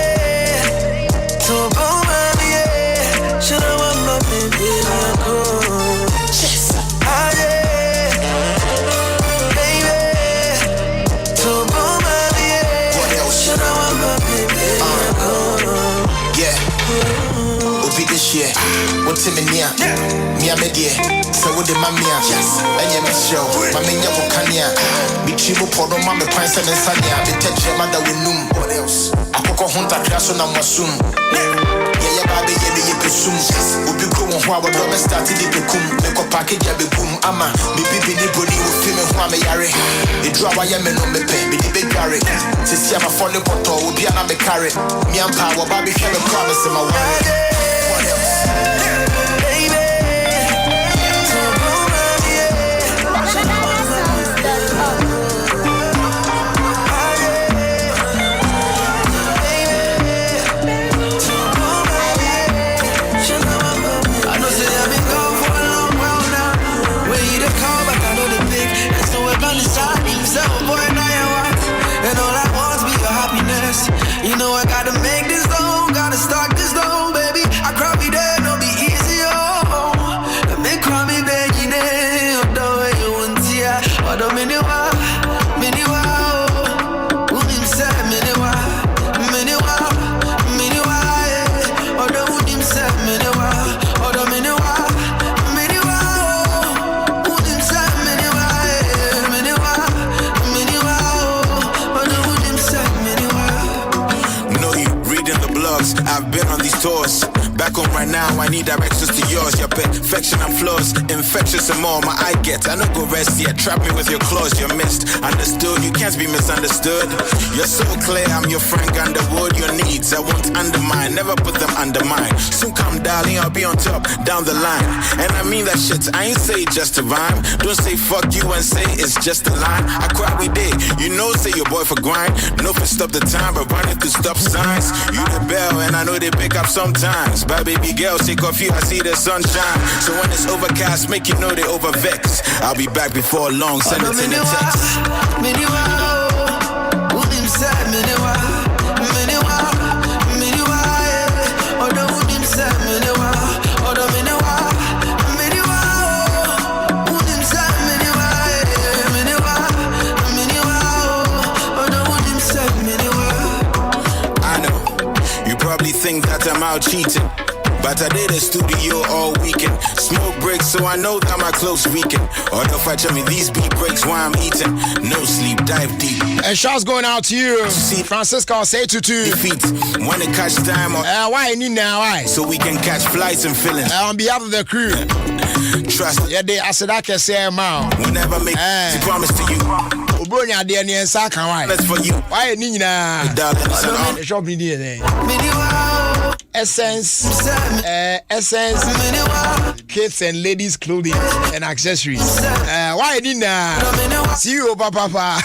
[SPEAKER 8] to go my should I want my baby yes
[SPEAKER 21] yeah, what's in me? Mia media, so with the mamia, and you miss show, Mamma Wokania, Michimu Podo Mamma Pines and Sanya, the teacher mother with noom, what else? I cook a hunter class on a musum. Yeah, baby, you presume, Ubi Kum, while the rubber started in the kum, make a package of the boom, Ama, me baby, nobody will film and Wame Yare. The draw I am on the pen, the big Gary. To see I'm a falling bottle, will be an abe carrot. Me and Power, Bobby, have a promise in my way.
[SPEAKER 8] You know I gotta make this long, gotta start this long, baby. I cry me there, no be easy, oh. Let me cry me begging, the way you want to, or the miniwa, oh. Wouldn't say miniwa, or the wouldn't say miniwa, or the miniwa, oh. Wouldn't say miniwa, or the wouldn't say miniwa.
[SPEAKER 22] I've been on these tours. Back home right now, I need directions to yours. Your perfection and flaws, infectious and more. My eye gets, I don't go rest yet. Trap me with your claws, you're missed. Understood, you can't be misunderstood. You're so clear, I'm your Frank Underwood. Your needs, I won't undermine, never put them under mine. Soon come, darling, I'll be on top, down the line. And I mean that shit, I ain't say it just to rhyme. Don't say fuck you and say it's just a line. I cry we did, you know, say your boy for grind. No for stop the time, but running through stop signs. You the bell, and I know they pick up sometimes. But baby girl, take off you, I see the sunshine. So when it's overcast, make you know they overvex. I'll be back before long, send it in the text. I know, you probably think that I'm out cheating, but I did a studio all weekend. Smoke breaks, so I know that my clothes weaken. Or if I tell me these beat breaks while I'm eating. No sleep, dive deep.
[SPEAKER 1] And shots going out to you. See, Francisco, say to
[SPEAKER 22] defeat. Wanna catch time or
[SPEAKER 1] why need now? Why?
[SPEAKER 22] So we can catch flights and feelings.
[SPEAKER 1] On behalf of the crew.
[SPEAKER 22] Trust.
[SPEAKER 1] Yeah, they I said I can say man.
[SPEAKER 22] Whenever make a promise to you.
[SPEAKER 1] Obronya de ne nsa kan why?
[SPEAKER 22] That's for you.
[SPEAKER 1] Why ni nyina? The shop ni there. Essence, kids and ladies clothing and accessories. Why didn't see you, papa?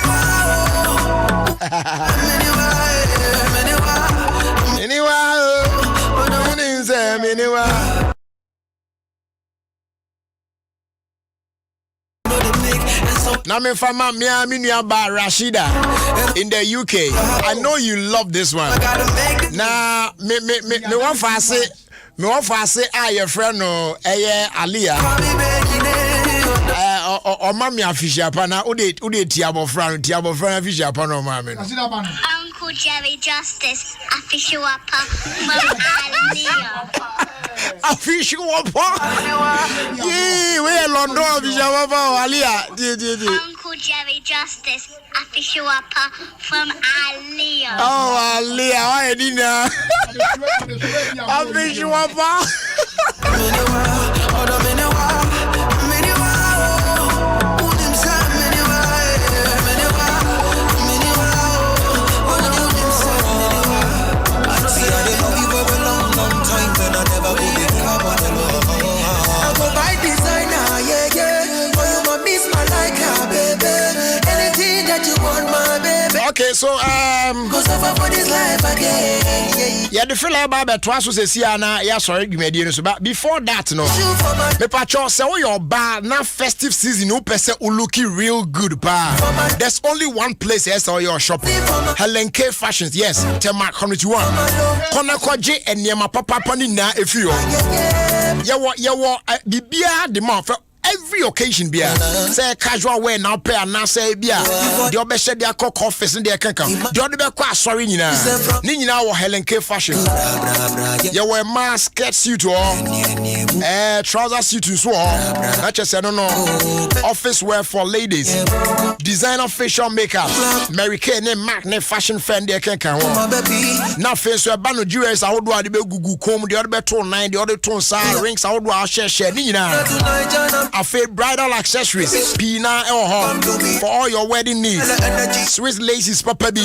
[SPEAKER 1] Anyway. Now me fama me ba Rashida in the UK. I know you love this one. Now me want for say your friend no Aliyah. Or mami afisha pana ude tiabo friend afisha pana mami.
[SPEAKER 23] Uncle Jerry Justice official apa Aliyah.
[SPEAKER 1] Official apa? Yeah, we London official apa Aliyah.
[SPEAKER 23] Uncle Jerry Justice official apa from Aliyah.
[SPEAKER 1] Oh Aliyah, why didn't official apa? so yeah, the fella about twice was a siana, yeah, sorry, you made it. But before that, no, me pacho say, oh, your bar now festive season, no person will looking real good, bar. There's only one place, yes, or your shopping. Helen K Fashions, yes, Tema Community 1. Konako J and Yama Papa Panina, if you yawa, Bibia, the month. Every occasion bia say casual wear now pair and now say bia the obe shed their cock office and their kankan the other be kwa sorry nyina ni nyina wo Helen K Fashion you wear mask skirt suit or trouser suit so that just say no office wear for ladies designer facial makeup Mary Kay ne Mac ne fashion friend their kankan now face we ban no jewelry I would do the be gugu comb the other be tone 9 the other tone sa rings I would do share ni nyina Afe bridal accessories, Pina for all your wedding needs. Swiss laces, Papa B.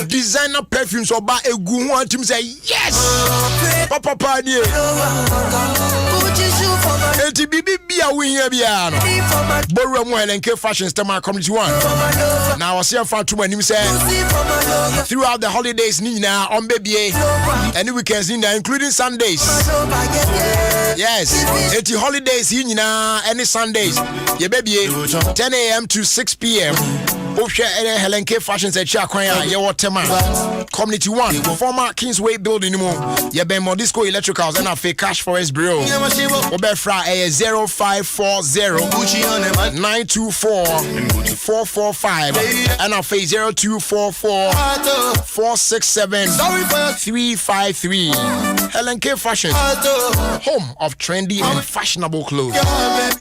[SPEAKER 1] Designer perfumes or buy a good one to say yes. Papa Padi. BB a win here piano. Borrow Helen K Fashion Stammer Community 1. Now I see a fan to when him say throughout the holidays Nina on baby any weekends Nina including Sundays. Yes, it's the holidays Nina any Sundays. Yeah baby 10 a.m. to 6 p.m. Helen K Fashion said Chakwaya, Yawatema Community 1, former Kingsway building yeah ben Modisco Electricals and a fake cash forest bureau. Obefra 0540 924 445 and a face 0244 467 353. Helen K Fashion, home of trendy and fashionable clothes.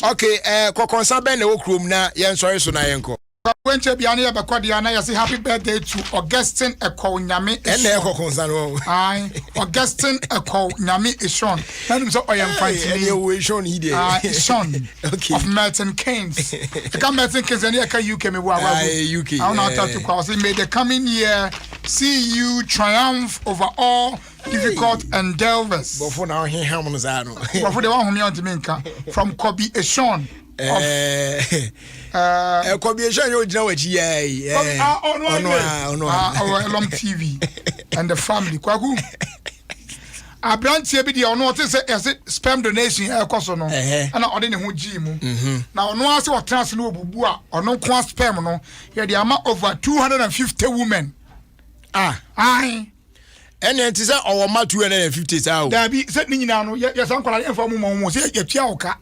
[SPEAKER 1] Okay, Kokonsa Ben Okrum na yen sorry so na yenko.
[SPEAKER 14] When Chebiani Abakodiana, I say happy birthday to Augustine Eko Nyami.
[SPEAKER 1] And Eko Consano.
[SPEAKER 14] Aye, Augustine Eko Nyami is Sean. And so I am fighting
[SPEAKER 1] you. Sean, he did.
[SPEAKER 14] Sean of Merton Keynes. The come Merton Keynes and UK me.
[SPEAKER 1] UK.
[SPEAKER 14] I don't know how to call it. May the coming year see you triumph over all difficult endeavors.
[SPEAKER 1] But for now, he harmonies. But
[SPEAKER 14] for the one who me on to Minka from Kobe Sean.
[SPEAKER 1] Combination you know what
[SPEAKER 14] Long TV and the family. Kwaku. A branch here be the ono say sperm donation ekoso no. And I order who gym. Now no ask what trans no bubu a ono kwa sperm no. Here the amount over 250 women. Aye.
[SPEAKER 1] And then say our ma 250 sao.
[SPEAKER 14] There be set ni nyina no yes ankwala enfo mo say ye tua oka.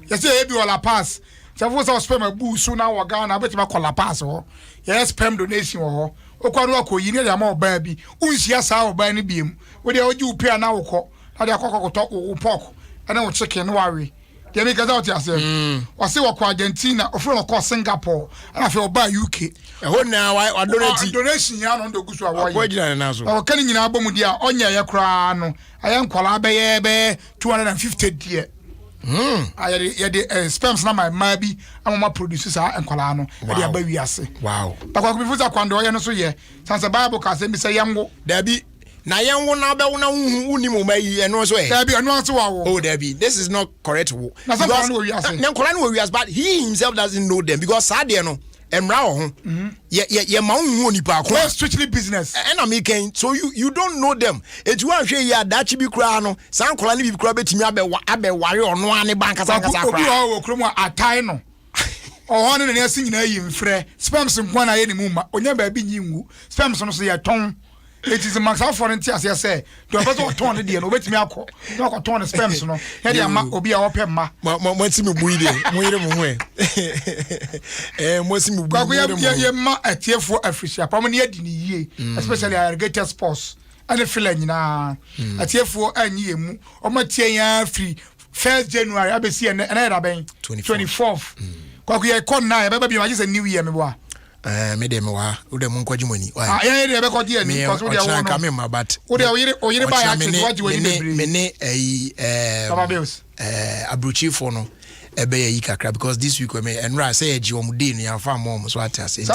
[SPEAKER 14] Yes say e bi wala pass. So for some sperm boo so now Ghana bet ma call pass ho. Yes sperm donation ho. Okwa no akoyi ne ya ma oba bi. Unsia sa oba ni biem. We dey oju pia na wokọ. Na dey akọkọ to wo pork. And wo chicken no worry. Dey make us out here. O say wokọ Argentina, o fro wokọ Singapore. And afi oba UK.
[SPEAKER 1] E ho na wa
[SPEAKER 14] donation ya no ndogu so awoye.
[SPEAKER 1] Akwa gina na so.
[SPEAKER 14] O kan nyina abomu dia onya ye kra no. Aye nkwala be 250 die. I the sperms na my mabi amama produces and colano and the baby.
[SPEAKER 1] Wow.
[SPEAKER 14] But what we for quando I know so ye. Sans the Bible can say Mr. Yango.
[SPEAKER 1] There be na yan won na be wona unimu mai eno so e.
[SPEAKER 14] There be anu anso wa wo.
[SPEAKER 1] Oh there be. This is not correct.
[SPEAKER 14] Na some no we ase.
[SPEAKER 1] Na kola no we ase but he himself doesn't know them because sad there no. Emra ho. Ye ma hu onipa ko.
[SPEAKER 14] Strictly business.
[SPEAKER 1] And I mean so you don't know them. It wan hwe ya dachi bi kura no. San kola ni bi kura betimi abe ware ono ane banka san kasa kura.
[SPEAKER 14] Obi wo kromo atai no. Oh no na ase nyina yi mfrɛ. Spams nkwa na ye ni mu ma. Onya ba bi nyingu. Spams no so ye ton. It is a max of foreign tears, yes, say. Do a better turn the no wait me a call. No turn the spams, no. Heady a map will be our pen ma.
[SPEAKER 1] What's him breeding? Wait what's him breeding?
[SPEAKER 14] Ma a tear for a fish, a promenade in a year, especially a greater sports. And a feeling a tear for a year, or my tear free. 1st January, I be seeing another bank 24th. Kwaku con now, baby, I just a new year, me wa.
[SPEAKER 1] Me dem wa ude mun kwaji moni
[SPEAKER 14] wa ya be ko die ni because we dey won
[SPEAKER 1] come ma but
[SPEAKER 14] we dey oyire buy access what you we dey
[SPEAKER 1] me Baba Bills
[SPEAKER 14] abruchi
[SPEAKER 1] for no ebe yi kakra because this week we and right say eji omude no ya fa mom so atase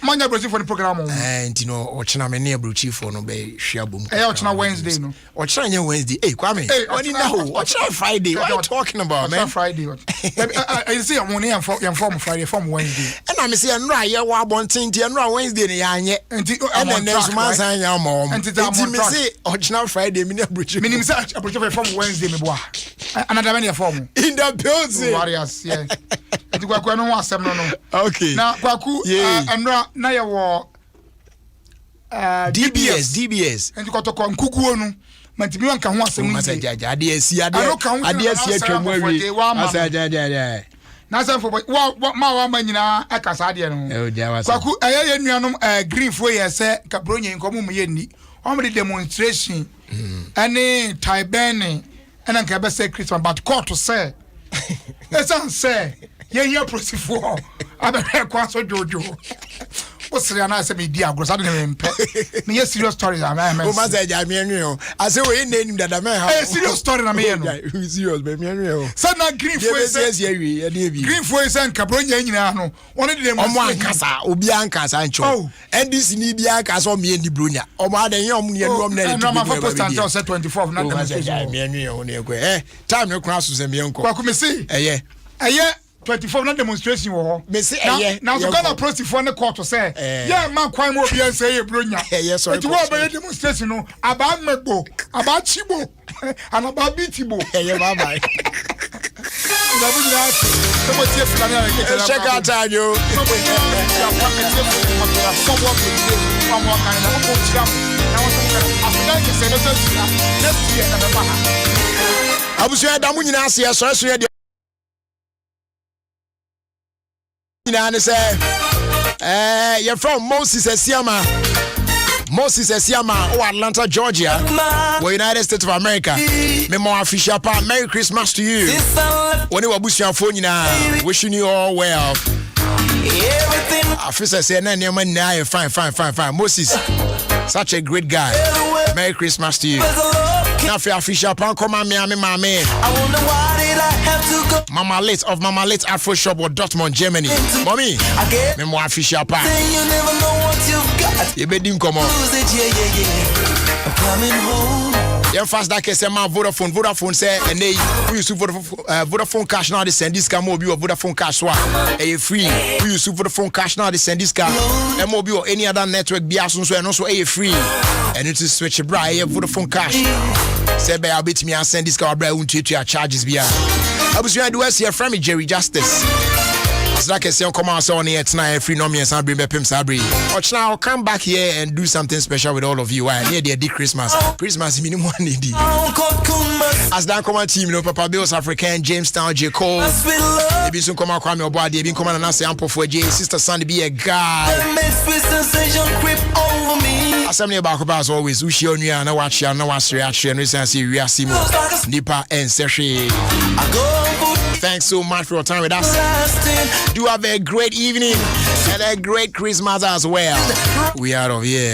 [SPEAKER 14] manya brochi for the program on
[SPEAKER 1] ntino ochina me na brochi for no be hwia bom
[SPEAKER 14] ochina Wednesday no
[SPEAKER 1] ochina nya Wednesday kwame oni na ho ochina Friday what are you talking about man
[SPEAKER 14] Friday I see am on form Friday form Wednesday
[SPEAKER 1] and I say enra ye wa abonten ti enra Wednesday ne ya anye enti and next man san ya mom enti me say ochina Friday me na brochi
[SPEAKER 14] me nim say brochi form Wednesday me boa another many form
[SPEAKER 1] in the building
[SPEAKER 14] warriors yeah enti kwaku no ho asem no
[SPEAKER 1] okay
[SPEAKER 14] na kwaku enra na ye wo
[SPEAKER 1] DBS
[SPEAKER 14] enti kotoko nkuguo no mantimi wanka ho asem
[SPEAKER 1] ni ade asi atwamu awi asajaja
[SPEAKER 14] na san fo ma nyina akasa ade no kwaku ye nuanom green fo ye se kabronye nkomo mu ye ni o me demonstration ani taibeni ena nka be say Christmas but court to say esan say ye here prosifo abere Kwanso jojo osiri na say me di agro sa de me mpe me ye serious stories am
[SPEAKER 1] o ma say ja me anu o ase we na nim dada me ha
[SPEAKER 14] serious story na me no
[SPEAKER 1] serious be me anu o
[SPEAKER 14] say na green foi say green foi say nka bronya nyina no one de dem
[SPEAKER 1] omo ankasa obi ankasa ncho ndc ni bi ankasa o me ni bronya omo adan ye omo ne anu na
[SPEAKER 14] no ma for post until 24 na
[SPEAKER 1] dem me anu o ne ko time no kra so se me enko
[SPEAKER 14] kwa ku me see eye 24 na demonstration wo ho
[SPEAKER 1] me say
[SPEAKER 14] now so gonna approach for the court to say yeah man kwan mo obi say ye bronya it wo be demonstration no aba megbo aba chibo and aba bitibo
[SPEAKER 1] bye bye
[SPEAKER 14] na bu na so mo tie funa na
[SPEAKER 1] check out time yo abusu Adam nyina ase so ye Nane say you're from Moses Esiama oh Atlanta Georgia we're United States of America me more official pa Merry Christmas to you when you abusia phone nyina wishing you all well officer say na nneema na fine Moses such a great guy Merry Christmas to you now for official pa come me mama Mama Lit of Mama Lit Afro Shop or Dortmund, Germany. Mommy, me more official pa.
[SPEAKER 8] You never know what you've got.
[SPEAKER 1] You bedim come on.
[SPEAKER 8] I'm coming home.
[SPEAKER 1] Yeah, fast that case ma Vodafone say and they we use Vodafone cash now they send this car mobile or Vodafone cash wa free. We use Vodafone cash now they send this car mobile or any other network be so and also free. And it is switch bra Vodafone cash. Say be abit me and send this car bra unto your charges be. I was going to do us here from Jerry Justice. It's like I say, come on, so on here tonight, free no me and bring back Pim Sabri. Watch now, I'll come back here and do something special with all of you. I near the Christmas. Christmas minimum one need. As that come on team, you know, Papa Bill's African, Jamestown, J. Cole. They be soon come out, Kwame Obadi. They be coming and say, Ample for J. Sister Sandy be a guy. Assembly about as always, Ushi on you and I watch you and I watch reaction. And we see Simo, Nipa and Seshi. Thanks so much for your time with us. Do have a great evening and a great Christmas as well. We out of here.